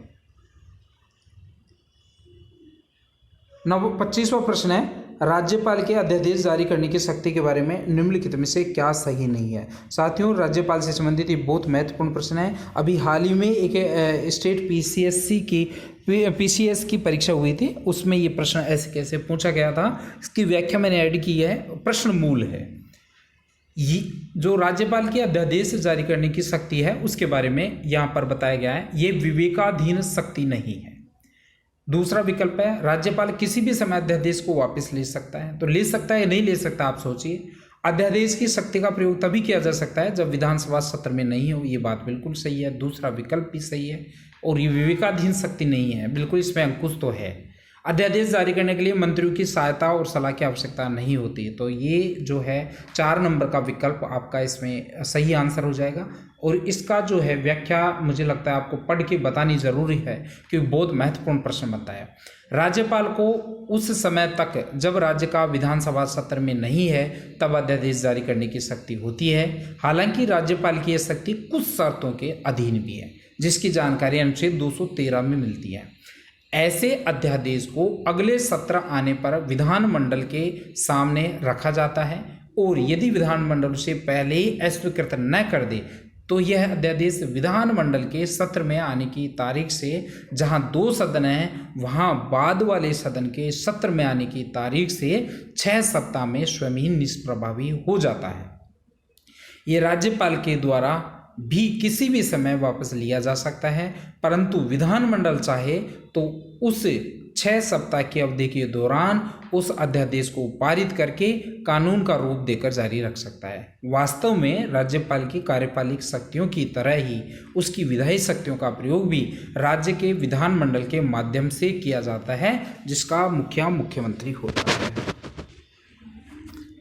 25वां प्रश्न है, राज्यपाल के अध्यादेश जारी करने की शक्ति के बारे में निम्नलिखित में से क्या सही नहीं है। साथियों, राज्यपाल से संबंधित ये बहुत महत्वपूर्ण प्रश्न है। अभी हाल ही में एक स्टेट PCS की परीक्षा हुई थी, उसमें ये प्रश्न ऐसे कैसे पूछा गया था, इसकी व्याख्या मैंने ऐड की है। प्रश्न मूल है, ये जो राज्यपाल के अध्यादेश जारी करने की शक्ति है उसके बारे में यहाँ पर बताया गया है, ये विवेकाधीन शक्ति नहीं है। दूसरा विकल्प है, राज्यपाल किसी भी समय अध्यादेश को वापस ले सकता है। तो ले सकता है या नहीं ले सकता, आप सोचिए। अध्यादेश की शक्ति का प्रयोग तभी किया जा सकता है जब विधानसभा सत्र में नहीं हो, ये बात बिल्कुल सही है। दूसरा विकल्प भी सही है और ये विवेकाधीन शक्ति नहीं है, बिल्कुल इसमें अंकुश तो है। अध्यादेश जारी करने के लिए मंत्रियों की सहायता और सलाह की आवश्यकता नहीं होती। तो ये जो है 4 नंबर का विकल्प आपका इसमें सही आंसर हो जाएगा। और इसका जो है व्याख्या मुझे लगता है आपको पढ़ के बतानी जरूरी है क्योंकि बहुत महत्वपूर्ण प्रश्न बनता है। राज्यपाल को उस समय तक जब राज्य का विधानसभा सत्र में नहीं है तब अध्यादेश जारी करने की शक्ति होती है। हालांकि राज्यपाल की यह शक्ति कुछ शर्तों के अधीन भी है, जिसकी जानकारी अनुच्छेद 213 में मिलती है। ऐसे अध्यादेश को अगले सत्र आने पर विधानमंडल के सामने रखा जाता है और यदि विधानमंडल उसे पहले ही अस्वीकृत न कर दे तो यह अध्यादेश विधानमंडल के सत्र में आने की तारीख से, जहां 2 सदन हैं वहां बाद वाले सदन के सत्र में आने की तारीख से 6 सप्ताह में स्वयं ही निष्प्रभावी हो जाता है। ये राज्यपाल के द्वारा भी किसी भी समय वापस लिया जा सकता है, परंतु विधानमंडल चाहे तो उस 6 सप्ताह की अवधि के दौरान उस अध्यादेश को पारित करके कानून का रूप देकर जारी रख सकता है। वास्तव में राज्यपाल की कार्यपालिक शक्तियों की तरह ही उसकी विधायी शक्तियों का प्रयोग भी राज्य के विधानमंडल के माध्यम से किया जाता है, जिसका मुखिया मुख्यमंत्री होता है।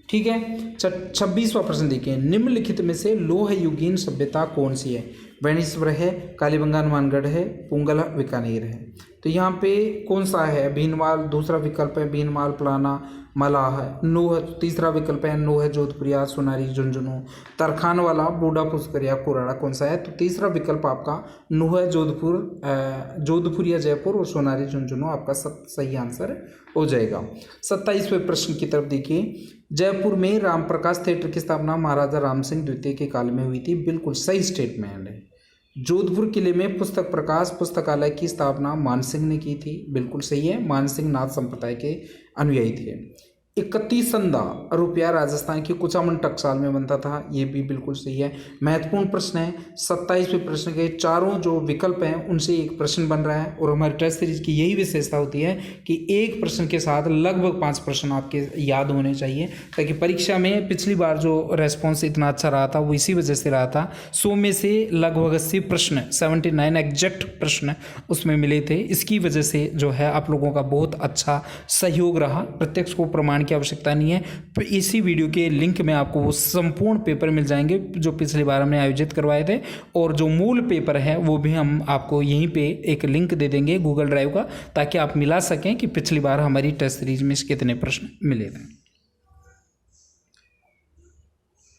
ठीक है, 26वां प्रश्न देखिए, निम्नलिखित में से लोह युगीन सभ्यता कौन सी है। वैनेश्वर है, कालीबंगा हनुमानगढ़ है, पुंगल बीकानेर है। तो यहाँ पे कौन सा है, भीनमाल। दूसरा विकल्प है भीनमाल प्लाना मलाह। नूह तीसरा विकल्प है, नूह जोधपुरिया सोनारी झुंझुनू। तरखान वाला बूढ़ा पुष्करिया कुराड़ा कौन सा है। तो तीसरा विकल्प आपका नूह जोधपुरिया जयपुर और सोनारी झुंझुनू आपका सही आंसर हो जाएगा। 27वें प्रश्न की तरफ देखिए, जयपुर में रामप्रकाश थिएटर की स्थापना महाराजा राम सिंह द्वितीय के काल में हुई थी। बिल्कुल सही स्टेटमेंट है। जोधपुर किले में पुस्तक प्रकाश पुस्तकालय की स्थापना मानसिंह ने की थी। बिल्कुल सही है, मानसिंह नाथ संप्रदाय के अनुयायी थे। 31 संदा रुपया राजस्थान की कुचामन टकसाल में बनता था। ये भी बिल्कुल सही है। महत्वपूर्ण प्रश्न है। 27वें प्रश्न के चारों जो विकल्प हैं उनसे एक प्रश्न बन रहा है और हमारी टेस्ट सीरीज की यही विशेषता होती है कि एक प्रश्न के साथ लगभग 5 प्रश्न आपके याद होने चाहिए, ताकि परीक्षा में पिछली बार जो रेस्पॉन्स इतना अच्छा रहा था वो इसी वजह से रहा था। 100 में से लगभग 80 प्रश्न 79 एग्जैक्ट प्रश्न उसमें मिले थे। इसकी वजह से जो है आप लोगों का बहुत अच्छा सहयोग रहा। प्रत्यक्ष को प्रमाण की आवश्यकता नहीं है। तो इसी वीडियो के लिंक में आपको वो संपूर्ण पेपर मिल जाएंगे जो पिछली बार हमने आयोजित करवाए थे, और जो मूल पेपर है वो भी हम आपको यहीं पे एक लिंक दे देंगे गूगल ड्राइव का, ताकि आप मिला सकें कि पिछली बार हमारी टेस्ट सीरीज में कितने प्रश्न मिले थे।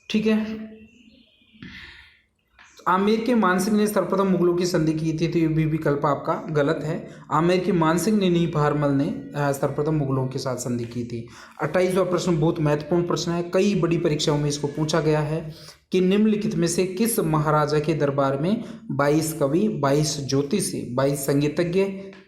ठीक है, आमेर के मानसिंह ने सर्वप्रथम मुगलों की संधि की थी, तो ये भी विकल्प आपका गलत है। आमेर के मानसिंह ने नहीं, भारमल ने सर्वप्रथम मुगलों के साथ संधि की थी। 28वां प्रश्न बहुत महत्वपूर्ण प्रश्न है, कई बड़ी परीक्षाओं में इसको पूछा गया है कि निम्नलिखित में से किस महाराजा के दरबार में 22 कवि, 22 ज्योतिषी, 22 संगीतज्ञ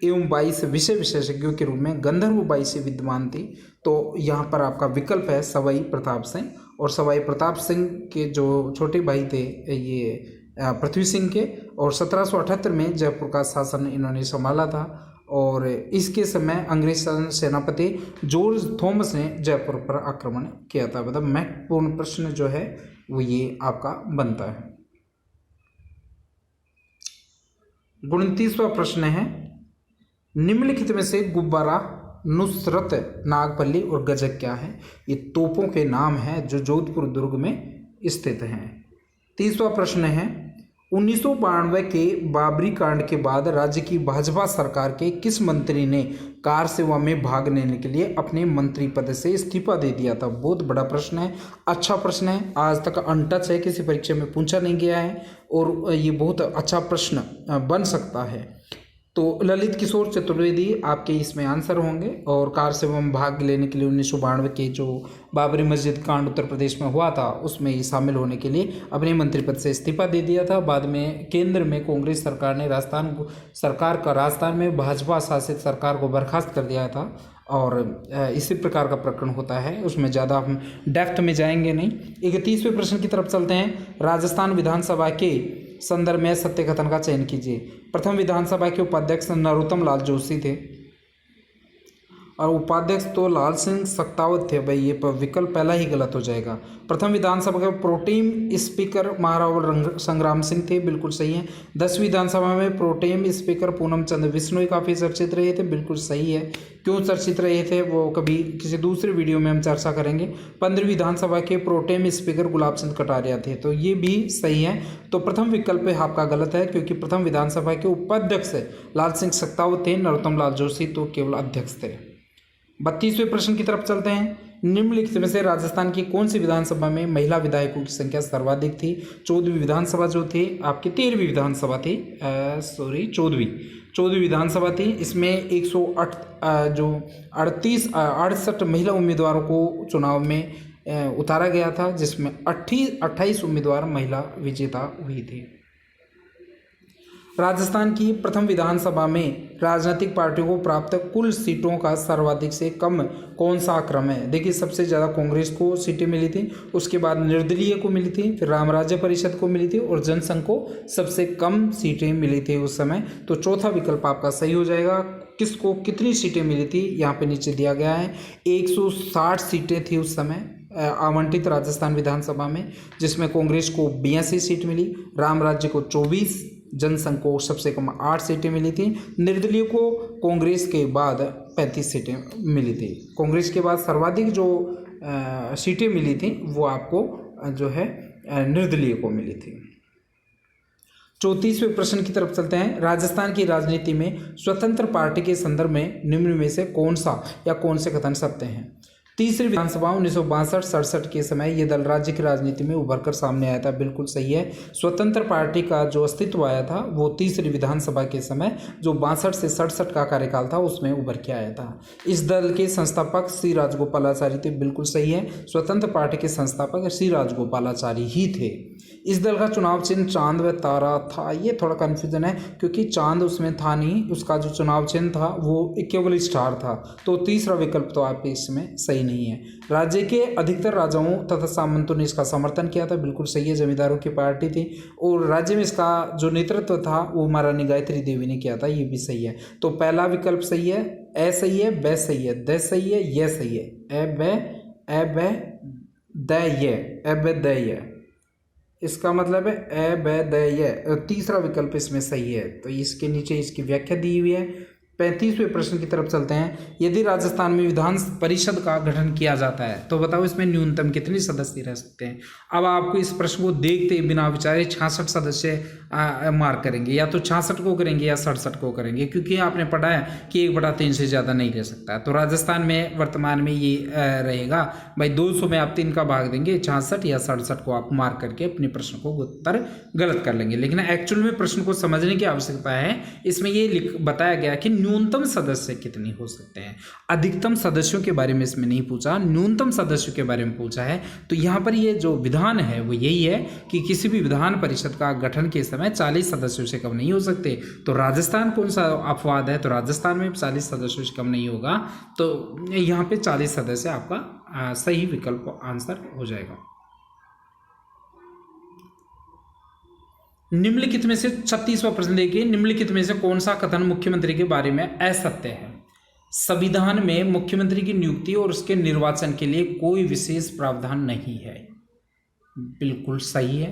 एवं 22 विषय विशेषज्ञों के रूप में गंधर्व 22 विद्वान थी? तो यहाँ पर आपका विकल्प है सवाई प्रताप सिंह। और सवाई प्रताप सिंह के जो छोटे भाई थे ये पृथ्वी सिंह के, और 1778 में जयपुर का शासन इन्होंने संभाला था। और इसके समय अंग्रेज सेनापति जॉर्ज थॉमस ने जयपुर पर आक्रमण किया था। मतलब महत्वपूर्ण प्रश्न जो है वो ये आपका बनता है। 29वां प्रश्न है, निम्नलिखित में से गुब्बारा, नुसरत, नागपल्ली और गजक क्या है? ये तोपों के नाम हैं जो जोधपुर दुर्ग में स्थित हैं। 30वां प्रश्न है, 1992 के बाबरी कांड के बाद राज्य की भाजपा सरकार के किस मंत्री ने कार सेवा में भाग लेने के लिए अपने मंत्री पद से इस्तीफा दे दिया था? बहुत बड़ा प्रश्न है, अच्छा प्रश्न है, आज तक अनटच है, किसी परीक्षा में पूछा नहीं गया है और ये बहुत अच्छा प्रश्न बन सकता है। तो ललित किशोर चतुर्वेदी आपके इसमें आंसर होंगे। और कार सेवा में भाग लेने के लिए 1992 के जो बाबरी मस्जिद कांड उत्तर प्रदेश में हुआ था उसमें शामिल होने के लिए अपने मंत्री पद से इस्तीफा दे दिया था। बाद में केंद्र में कांग्रेस सरकार ने राजस्थान में भाजपा शासित सरकार को बर्खास्त कर दिया था। और इसी प्रकार का प्रकरण होता है, उसमें ज़्यादा हम डेप्थ में जाएंगे नहीं। 31वें प्रश्न की तरफ चलते हैं। राजस्थान विधानसभा के संदर्भ में सत्य कथन का चयन कीजिए। प्रथम विधानसभा के उपाध्यक्ष नरोत्तम लाल जोशी थे और उपाध्यक्ष तो लाल सिंह सक्तावत थे। भाई ये विकल्प पहला ही गलत हो जाएगा। प्रथम विधानसभा के प्रोटेम स्पीकर महाराव संग्राम सिंह थे, बिल्कुल सही है। 10वीं विधानसभा में प्रोटेम स्पीकर पूनम चंद्र बिश्नोई काफ़ी चर्चित रहे थे, बिल्कुल सही है। क्यों चर्चित रहे थे वो कभी किसी दूसरे वीडियो में हम चर्चा करेंगे। 15वीं विधानसभा के प्रोटेम स्पीकर गुलाब चंद कटारिया थे, तो ये भी सही है। तो प्रथम विकल्प आपका गलत है क्योंकि प्रथम विधानसभा के उपाध्यक्ष लाल सिंह सक्तावत थे, नरोत्तम लाल जोशी तो केवल अध्यक्ष थे। 32वें प्रश्न की तरफ चलते हैं। निम्नलिखित में से राजस्थान की कौन सी विधानसभा में महिला विधायकों की संख्या सर्वाधिक थी? 14वीं विधानसभा जो थी आपकी 13वीं विधानसभा थी, 14वीं विधानसभा थी। इसमें 168 महिला उम्मीदवारों को चुनाव में उतारा गया था, जिसमें 28 उम्मीदवार महिला विजेता हुई थी। राजस्थान की प्रथम विधानसभा में राजनीतिक पार्टियों को प्राप्त कुल सीटों का सर्वाधिक से कम कौन सा क्रम है? देखिए सबसे ज़्यादा कांग्रेस को सीटें मिली थी, उसके बाद निर्दलीय को मिली थी, फिर राम राज्य परिषद को मिली थी और जनसंघ को सबसे कम सीटें मिली थी उस समय। तो चौथा विकल्प आपका सही हो जाएगा। किसको कितनी सीटें मिली थी यहाँ पे नीचे दिया गया है। 160 सीटें थी उस समय आवंटित राजस्थान विधानसभा में, जिसमें कांग्रेस को 82 सीट मिली, राम राज्य को 24, जनसंघ को सबसे कम 8 सीटें मिली थी, निर्दलीय को कांग्रेस के बाद 35 सीटें मिली थी। कांग्रेस के बाद सर्वाधिक जो सीटें मिली थी वो आपको जो है निर्दलीय को मिली थी। 34वें प्रश्न की तरफ चलते हैं। राजस्थान की राजनीति में स्वतंत्र पार्टी के संदर्भ में निम्न में से कौन सा या कौन से कथन सत्य हैं? तीसरी विधानसभा 1962-67 के समय ये दल राज्य की राजनीति में उभर कर सामने आया था, बिल्कुल सही है। स्वतंत्र पार्टी का जो अस्तित्व आया था वो तीसरी विधानसभा के समय जो 62 से 67 का कार्यकाल था उसमें उभर के आया था। इस दल के संस्थापक श्री राजगोपालाचारी थे, बिल्कुल सही है। स्वतंत्र पार्टी के संस्थापक श्री राजगोपालाचारी ही थे। इस दल का चुनाव चिन्ह चांद व तारा था। ये थोड़ा कन्फ्यूजन है क्योंकि चांद उसमें था नहीं, उसका जो चुनाव चिन्ह था वो केवल स्टार था। तो तीसरा विकल्प तो आपके इसमें सही नहीं है। राज्य के अधिकतर राजाओं तथा सामंतों ने इसका समर्थन किया था, बिल्कुल सही है। जमींदारों की पार्टी थी और राज्य में इसका जो नेतृत्व था वो महारानी गायत्री देवी ने किया था, ये भी सही है। तो पहला विकल्प सही है, ए सही है, ब सही है, द सही है, ये सही है। ए ब द ये इसका मतलब है ए ब द ये। तीसरा विकल्प इसमें सही है। तो इसके नीचे इसकी व्याख्या दी हुई है। 35वें प्रश्न की तरफ चलते हैं। यदि राजस्थान में विधान परिषद का गठन किया जाता है तो बताओ इसमें न्यूनतम कितने सदस्य रह सकते हैं? अब आपको इस प्रश्न को देखते बिना विचारे 66 सदस्य मार्क करेंगे, या तो 66 को करेंगे या 67 को करेंगे, क्योंकि आपने पढ़ा है कि 1/3 से ज़्यादा नहीं ले सकता। तो राजस्थान में वर्तमान में ये रहेगा भाई 200 में आप 3 का भाग देंगे, 66 या 67 को आप मार्क करके अपने प्रश्न को उत्तर गलत कर लेंगे। लेकिन एक्चुअल में प्रश्न को समझने की आवश्यकता है। इसमें ये बताया गया कि न्यूनतम सदस्य कितने हो सकते हैं, अधिकतम सदस्यों के बारे में इसमें नहीं पूछा, न्यूनतम सदस्यों के बारे में पूछा है। तो यहाँ पर ये जो विधान है वो यही है कि किसी भी विधान परिषद का गठन के समय 40 सदस्यों से कम नहीं हो सकते। तो राजस्थान कौन सा अपवाद है, तो राजस्थान में 40 सदस्यों से कम नहीं होगा। तो यहाँ पे 40 सदस्य आपका सही विकल्प आंसर हो जाएगा। निम्नलिखित में से 36वां प्रश्न देखिए, निम्नलिखित में से कौन सा कथन मुख्यमंत्री के बारे में असत्य है? संविधान में मुख्यमंत्री की नियुक्ति और उसके निर्वाचन के लिए कोई विशेष प्रावधान नहीं है। बिल्कुल सही है।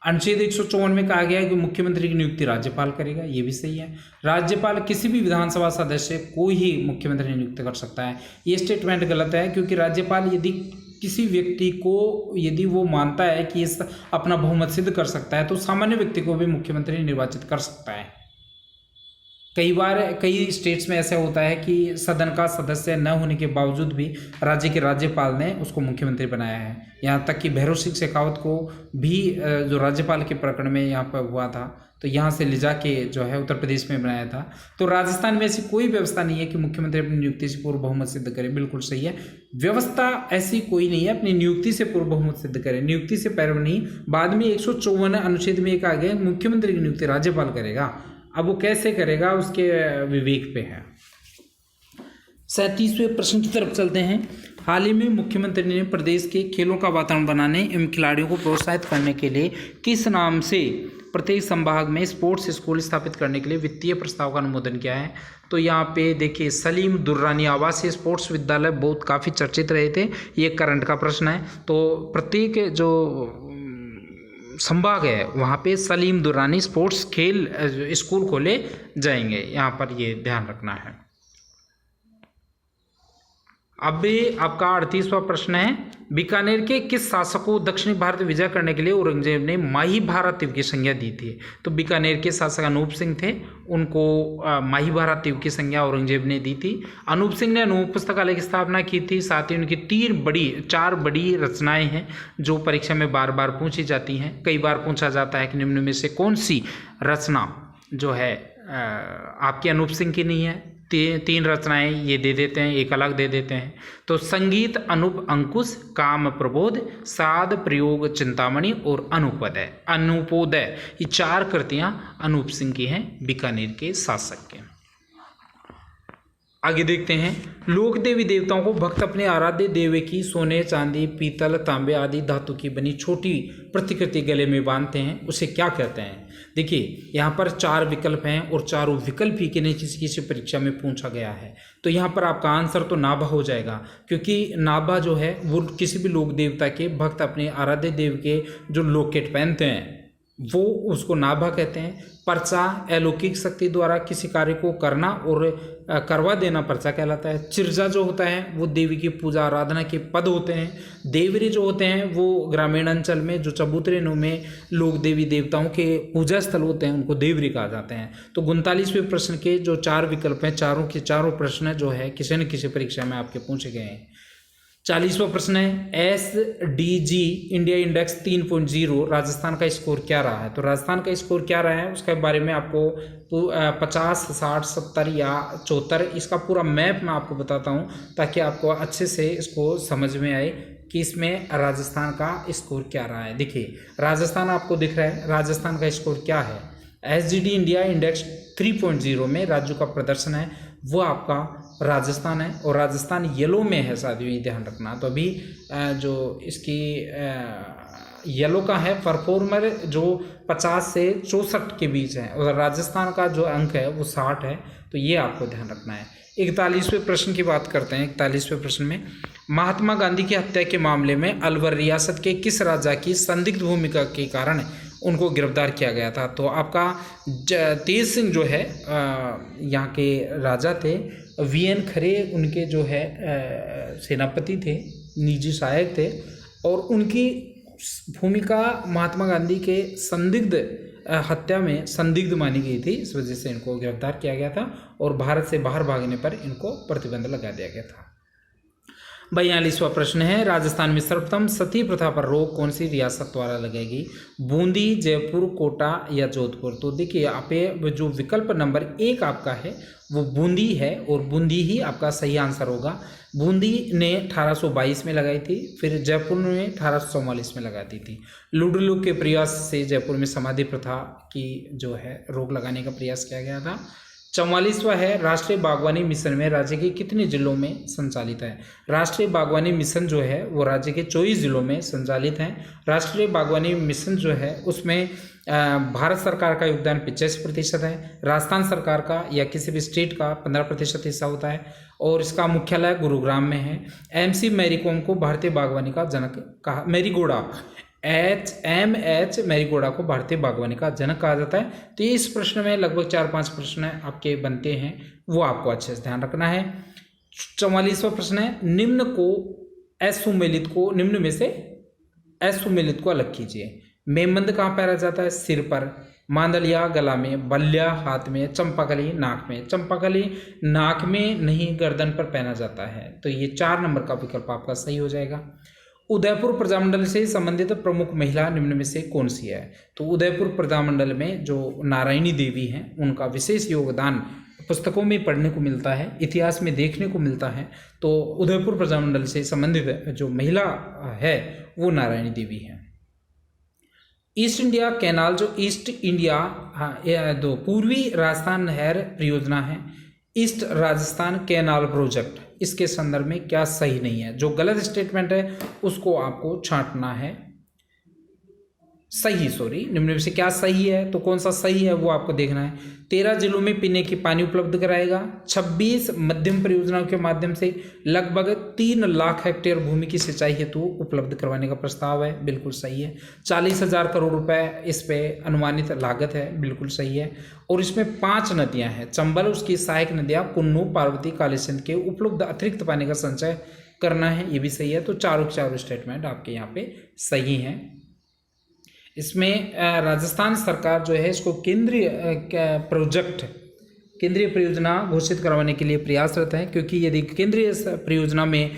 अनुच्छेद 154 में कहा गया है कि मुख्यमंत्री की नियुक्ति राज्यपाल करेगा, ये भी सही है। राज्यपाल किसी भी विधानसभा सदस्य को ही मुख्यमंत्री नियुक्त कर सकता है, ये स्टेटमेंट गलत है, क्योंकि राज्यपाल यदि किसी व्यक्ति को यदि वो मानता है कि इस अपना बहुमत सिद्ध कर सकता है तो सामान्य व्यक्ति को भी मुख्यमंत्री निर्वाचित कर सकता है। कई बार कई स्टेट्स में ऐसा होता है कि सदन का सदस्य न होने के बावजूद भी राज्य के राज्यपाल ने उसको मुख्यमंत्री बनाया है। यहाँ तक कि भैरव सिंह शेखावत को भी जो राज्यपाल के प्रकरण में यहाँ पर हुआ था तो यहाँ से ले जाके जो है उत्तर प्रदेश में बनाया था। तो राजस्थान में ऐसी कोई व्यवस्था नहीं है कि मुख्यमंत्री अपनी नियुक्ति से पूर्व बहुमत सिद्ध करे। बिल्कुल सही है, व्यवस्था ऐसी कोई नहीं है अपनी नियुक्ति से पूर्व बहुमत सिद्ध करे। नियुक्ति से पहले नहीं, बाद में 154 अनुच्छेद में एक आ गया मुख्यमंत्री की नियुक्ति राज्यपाल करेगा। अब वो कैसे करेगा उसके विवेक पे है। 37वें प्रश्न की तरफ चलते हैं। हाल ही में मुख्यमंत्री ने प्रदेश के खेलों का वातावरण बनाने एवं खिलाड़ियों को प्रोत्साहित करने के लिए किस नाम से प्रत्येक संभाग में स्पोर्ट्स स्कूल स्थापित करने के लिए वित्तीय प्रस्ताव का अनुमोदन किया है? तो यहाँ पे देखिए सलीम दुर्रानी आवासीय स्पोर्ट्स विद्यालय बहुत काफ़ी चर्चित रहे थे, ये करंट का प्रश्न है। तो प्रत्येक जो संभाग है वहाँ पे सलीम दुर्रानी स्पोर्ट्स खेल स्कूल खोले जाएंगे, यहाँ पर ये ध्यान रखना है। अब भी आपका 38वां प्रश्न है, बीकानेर के किस शासक को दक्षिणी भारत विजय करने के लिए औरंगजेब ने माही भारत की संज्ञा दी थी? तो बीकानेर के शासक अनूप सिंह थे, उनको माही भारत की संज्ञा औरंगजेब ने दी थी। अनूप सिंह ने अनूप पुस्तकालय की स्थापना की थी, साथ ही उनकी 4 बड़ी रचनाएं हैं जो परीक्षा में बार बार पूछी जाती हैं। कई बार पूछा जाता है कि निम्न में से कौन सी रचना जो है आपकी अनूप सिंह की नहीं है। 3 रचनाएं ये दे देते हैं, एक अलग दे देते हैं। तो संगीत अनूप अंकुश, काम प्रबोध, साध प्रयोग चिंतामणि और अनुपोदय, ये 4 कृतियां अनूप सिंह की हैं, बीकानेर के शासक के। आगे देखते हैं, लोक देवी देवताओं को भक्त अपने आराध्य देव की सोने, चांदी, पीतल, तांबे आदि धातु की बनी छोटी प्रतिकृति गले में बांधते हैं, उसे क्या कहते हैं? देखिए यहाँ पर 4 विकल्प हैं और चारों विकल्प ही किसी परीक्षा में पूछा गया है। तो यहाँ पर आपका आंसर तो नाभा हो जाएगा, क्योंकि नाभा जो है वो किसी भी लोक देवता के भक्त अपने आराध्य देव के जो लॉकेट पहनते हैं वो उसको नाभा कहते हैं। पर्चा अलौकिक शक्ति द्वारा किसी कार्य को करना और करवा देना पर्चा कहलाता है। चिरजा जो होता है वो देवी की पूजा आराधना के पद होते हैं। देवरी जो होते हैं वो ग्रामीण अंचल में जो चबूतरे में लोग देवी देवताओं के पूजा स्थल होते हैं उनको देवरी कहा जाते हैं। तो 39वें प्रश्न के जो 4 विकल्प हैं, चारों के चारों प्रश्न जो है किसी न किसी परीक्षा में आपके पूछे गए हैं। 40वां प्रश्न है, SDG इंडिया इंडेक्स 3.0 राजस्थान का स्कोर क्या रहा है? तो राजस्थान का स्कोर क्या रहा है उसके बारे में आपको 50, 60, 70 या 74 इसका पूरा मैप मैं आपको बताता हूँ ताकि आपको अच्छे से इसको समझ में आए कि इसमें राजस्थान का स्कोर क्या रहा है। देखिए राजस्थान आपको दिख रहा है, राजस्थान का स्कोर क्या है? SDG इंडिया इंडेक्स 3.0 में राज्यों का प्रदर्शन है वो आपका राजस्थान है और राजस्थान येलो में है साथियों, ये ध्यान रखना। तो अभी जो इसकी येलो का है परफॉर्मर जो 50 से 64 के बीच है और राजस्थान का जो अंक है वो 60 है, तो ये आपको ध्यान रखना है। 41वें प्रश्न की बात करते हैं। 41वें प्रश्न में, महात्मा गांधी की हत्या के मामले में अलवर रियासत के किस राजा की संदिग्ध भूमिका के कारण उनको गिरफ्तार किया गया था? तो आपका तेज सिंह जो है यहाँ के राजा थे, VN खरे उनके जो है सेनापति थे, निजी सहायक थे और उनकी भूमिका महात्मा गांधी के संदिग्ध हत्या में संदिग्ध मानी गई थी, इस वजह से इनको गिरफ्तार किया गया था और भारत से बाहर भागने पर इनको प्रतिबंध लगा दिया गया था। 42वां प्रश्न है, राजस्थान में सर्वप्रथम सती प्रथा पर रोक कौन सी रियासत द्वारा लगाई? बूंदी, जयपुर, कोटा या जोधपुर? तो देखिए आप जो विकल्प नंबर 1 आपका है वो बूंदी है और बूंदी ही आपका सही आंसर होगा। बूंदी ने 1822 में लगाई थी, फिर जयपुर ने 1844 में लगा दी थी। लुडलू के प्रयास से जयपुर में समाधि प्रथा की जो है रोक लगाने का प्रयास किया गया था। 44वां है, राष्ट्रीय बागवानी मिशन में राज्य के कितने जिलों में संचालित है? राष्ट्रीय बागवानी मिशन जो है वो राज्य के 24 जिलों में संचालित है। राष्ट्रीय बागवानी मिशन जो है उसमें भारत सरकार का योगदान 85% है, राजस्थान सरकार का या किसी भी स्टेट का 15% हिस्सा होता है और इसका मुख्यालय गुरुग्राम में है। MC मैरी कॉम को भारतीय बागवानी का जनक कहा, मैरीगोडा मैरीगोडा को भारतीय बागवानी का जनक कहा जाता है। तो ये इस प्रश्न में लगभग 4-5 प्रश्न आपके बनते हैं, वो आपको अच्छे से ध्यान रखना है। 44वां प्रश्न है, निम्न में से असुमेलित को अलग कीजिए। मेमंद कहाँ पहना जाता है? सिर पर। मांदलिया गला में, बल्लिया हाथ में, चंपाकली नाक में। चंपाकली नाक में नहीं, गर्दन पर पहना जाता है। तो ये 4 नंबर का विकल्प आपका सही हो जाएगा। उदयपुर प्रजामंडल से संबंधित प्रमुख महिला निम्न में से कौन सी है? तो उदयपुर प्रजामंडल में जो नारायणी देवी हैं उनका विशेष योगदान पुस्तकों में पढ़ने को मिलता है, इतिहास में देखने को मिलता है। तो उदयपुर प्रजामंडल से संबंधित जो महिला है वो नारायणी देवी है। ईस्ट इंडिया कैनाल, जो ईस्ट इंडिया पूर्वी राजस्थान नहर परियोजना है, ईस्ट राजस्थान कैनाल प्रोजेक्ट, इसके संदर्भ में क्या सही नहीं है? जो गलत स्टेटमेंट है उसको आपको छांटना है। निम्न में से क्या सही है? तो कौन सा सही है वो आपको देखना है। 13 जिलों में पीने की पानी उपलब्ध कराएगा। 26 मध्यम परियोजनाओं के माध्यम से लगभग 3 लाख हेक्टेयर भूमि की सिंचाई हेतु उपलब्ध करवाने का प्रस्ताव है, बिल्कुल सही है। 40,000 करोड़ रुपए इस पे अनुमानित लागत है, बिल्कुल सही है। और इसमें 5 नदियां हैं, चंबल, उसकी सहायक नदियां कुन्नू, पार्वती, कालीसिंध के उपलब्ध अतिरिक्त पानी का संचय करना है, ये भी सही है। तो चारों स्टेटमेंट आपके यहाँ पे सही हैं। इसमें राजस्थान सरकार जो है इसको केंद्रीय परियोजना घोषित करवाने के लिए प्रयासरत है, क्योंकि यदि केंद्रीय परियोजना में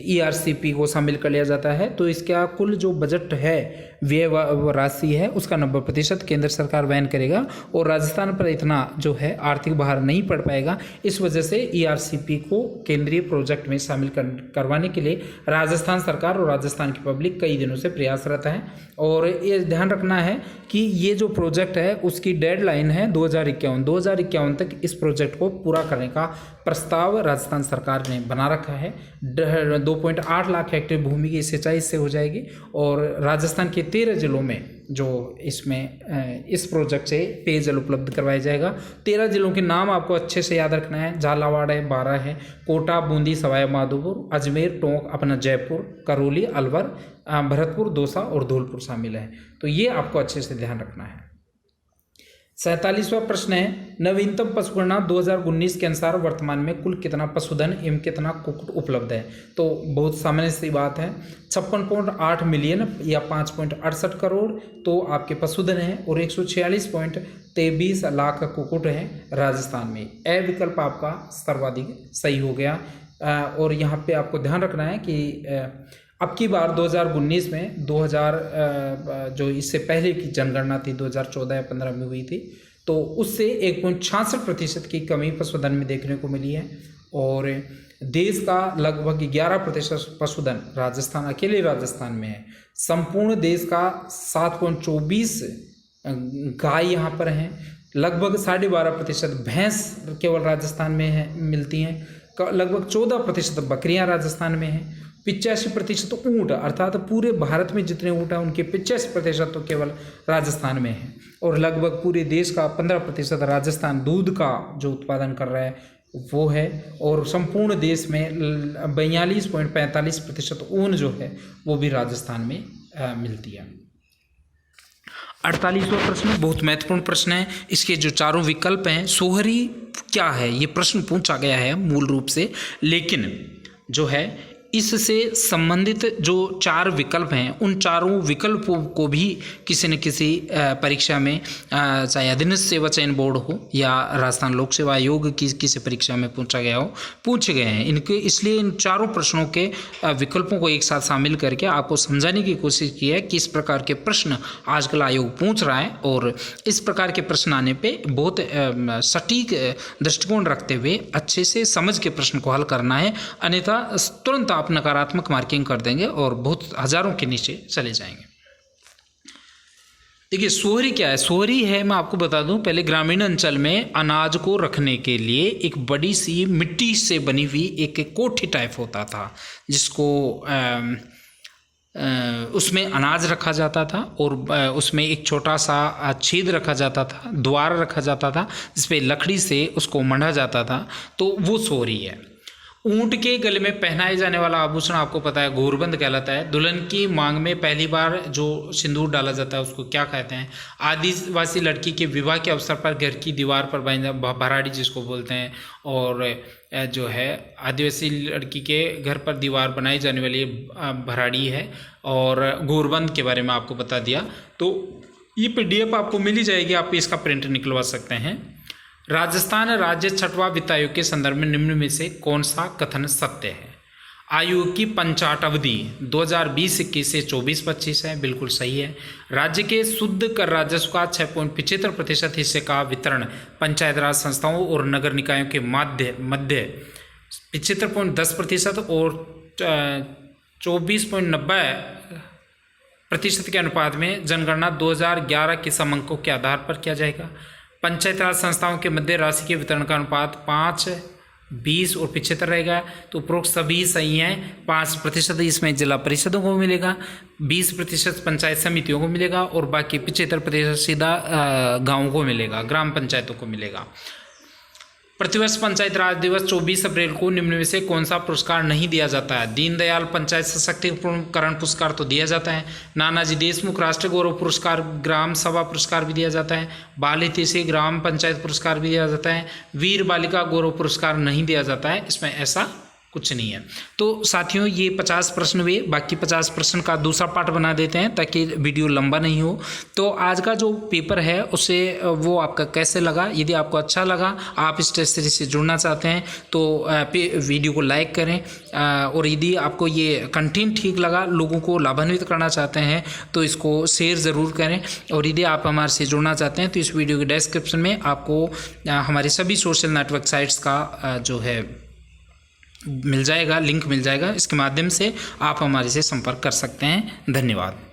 ERCP को शामिल कर लिया जाता है तो इसका कुल जो बजट है, व्यय राशि है, उसका 90% केंद्र सरकार वहन करेगा और राजस्थान पर इतना जो है आर्थिक भार नहीं पड़ पाएगा। इस वजह से ERCP को केंद्रीय प्रोजेक्ट में शामिल करवाने के लिए राजस्थान सरकार और राजस्थान की पब्लिक कई दिनों से प्रयासरत है। और ये ध्यान रखना है कि ये जो प्रोजेक्ट है उसकी डेडलाइन है 2051 तक इस प्रोजेक्ट को पूरा करने का प्रस्ताव राजस्थान सरकार ने बना रखा है। 2.8 लाख हेक्टेयर भूमि की सिंचाई से हो जाएगी और राजस्थान के 13 जिलों में जो इसमें इस प्रोजेक्ट से पेयजल उपलब्ध करवाया जाएगा। 13 जिलों के नाम आपको अच्छे से याद रखना है। झालावाड़ है, बारां है, कोटा, बूंदी, सवाई माधोपुर, अजमेर, टोंक, अपना जयपुर, करौली, अलवर, भरतपुर, दौसा और धौलपुर शामिल है। तो ये आपको अच्छे से ध्यान रखना है। 47वां प्रश्न है, नवीनतम पशुगणना 2019 के अनुसार वर्तमान में कुल कितना पशुधन एवं कितना कुक्कुट उपलब्ध है? तो बहुत सामान्य सी बात है, 56.8 मिलियन या 5.68 करोड़ तो आपके पशुधन है और 146.23 लाख कुक्कुट हैं राजस्थान में। ए विकल्प आपका सर्वाधिक सही हो गया। और यहाँ पे आपको ध्यान रखना है कि अब की बार 2019 में 2000 जो इससे पहले की जनगणना थी 2014 या 15 में हुई थी, तो उससे 1.66% की कमी पशुधन में देखने को मिली है। और देश का लगभग 11% पशुधन राजस्थान, अकेले राजस्थान में है। संपूर्ण देश का 7.24 गाय यहाँ पर हैं। लगभग 12.5% भैंस केवल राजस्थान में है, मिलती हैं। लगभग 14% बकरियाँ राजस्थान में हैं। 85% ऊँट, अर्थात पूरे भारत में जितने ऊँट हैं उनके 85% तो केवल राजस्थान में है। और लगभग पूरे देश का 15% राजस्थान दूध का जो उत्पादन कर रहा है वो है। और संपूर्ण देश में 42.45% ऊन जो है वो भी राजस्थान में मिलती है। 48वां प्रश्न बहुत महत्वपूर्ण प्रश्न है। इसके जो चारों विकल्प हैं, सोहरी क्या है, ये प्रश्न पूछा गया है मूल रूप से, लेकिन जो है इससे संबंधित जो 4 विकल्प हैं उन चारों विकल्पों को भी किसी न किसी परीक्षा में, चाहे अधीनस्थ सेवा चयन बोर्ड हो या राजस्थान लोक सेवा आयोग की किसी परीक्षा में पूछे गए हैं इनके। इसलिए इन चारों प्रश्नों के विकल्पों को एक साथ शामिल करके आपको समझाने की कोशिश की है कि इस प्रकार के प्रश्न आजकल आयोग पूछ रहा है और इस प्रकार के प्रश्न आने पर बहुत सटीक दृष्टिकोण रखते हुए अच्छे से समझ के प्रश्न को हल करना है, अन्यथा तुरंत आप नकारात्मक मार्किंग कर देंगे और बहुत हजारों के नीचे चले जाएंगे। देखिए सोहरी क्या है? सोहरी है, मैं आपको बता दूं, पहले ग्रामीण अंचल में अनाज को रखने के लिए एक बड़ी सी मिट्टी से बनी हुई एक कोठी टाइप होता था, जिसको उसमें अनाज रखा जाता था और उसमें एक छोटा सा छेद रखा जाता था, द्वार रखा जाता था जिस पे लकड़ी से उसको मंढा जाता था, तो वो सोहरी है। ऊंट के गले में पहनाए जाने वाला आभूषण आपको पता है, घूरबंद कहलाता है। दुल्हन की मांग में पहली बार जो सिंदूर डाला जाता है उसको क्या कहते हैं? आदिवासी लड़की के विवाह के अवसर पर घर की दीवार पर बांधा भराड़ी जिसको बोलते हैं, और जो है आदिवासी लड़की के घर पर दीवार बनाई जाने वाली भराड़ी है। और घूरबंद के बारे में आपको बता दिया। तो ये PDF आपको मिल ही जाएगी, आप इसका प्रिंट निकलवा सकते हैं। राजस्थान राज्य छठवां वित्त आयोग के संदर्भ में निम्न में से कौन सा कथन सत्य है? आयोग की पंचाट अवधि 2020-21 से 24-25 है, बिल्कुल सही है। राज्य के शुद्ध कर राजस्व का 6.75% हिस्से का वितरण पंचायत राज संस्थाओं और नगर निकायों के मध्य 75.10% और 24.90% के अनुपात में जनगणना 2011 के समंकों के आधार पर किया जाएगा। पंचायत राज संस्थाओं के मध्य राशि के वितरण का अनुपात 5, 20 और 75 रहेगा। तो उपरोक्त सभी सही हैं। 5% इसमें जिला परिषदों को मिलेगा, 20% पंचायत समितियों को मिलेगा और बाकी 75% सीधा गाँवों को मिलेगा, ग्राम पंचायतों को मिलेगा। प्रतिवर्ष पंचायत राज दिवस 24 अप्रैल को निम्न में से कौन सा पुरस्कार नहीं दिया जाता है? दीनदयाल पंचायत सशक्तिकरण पुरस्कार तो दिया जाता है, नानाजी देशमुख राष्ट्रीय गौरव पुरस्कार, ग्राम सभा पुरस्कार भी दिया जाता है, बाल हितैषी ग्राम पंचायत पुरस्कार भी दिया जाता है, वीर बालिका गौरव पुरस्कार नहीं दिया जाता है। इसमें ऐसा कुछ नहीं है। तो साथियों ये 50 प्रश्न हुए, बाकी 50 प्रश्न का दूसरा पार्ट बना देते हैं ताकि वीडियो लंबा नहीं हो। तो आज का जो पेपर है उससे वो आपका कैसे लगा? यदि आपको अच्छा लगा, आप इस टेस्ट सीरीज से जुड़ना चाहते हैं तो वीडियो को लाइक करें, और यदि आपको ये कंटेंट ठीक लगा, लोगों को लाभान्वित करना चाहते हैं तो इसको शेयर ज़रूर करें। और यदि आप हमारे से जुड़ना चाहते हैं तो इस वीडियो के डिस्क्रिप्शन में आपको हमारे सभी सोशल नेटवर्क साइट्स का जो है मिल जाएगा, लिंक मिल जाएगा। इसके माध्यम से आप हमारे से संपर्क कर सकते हैं। धन्यवाद।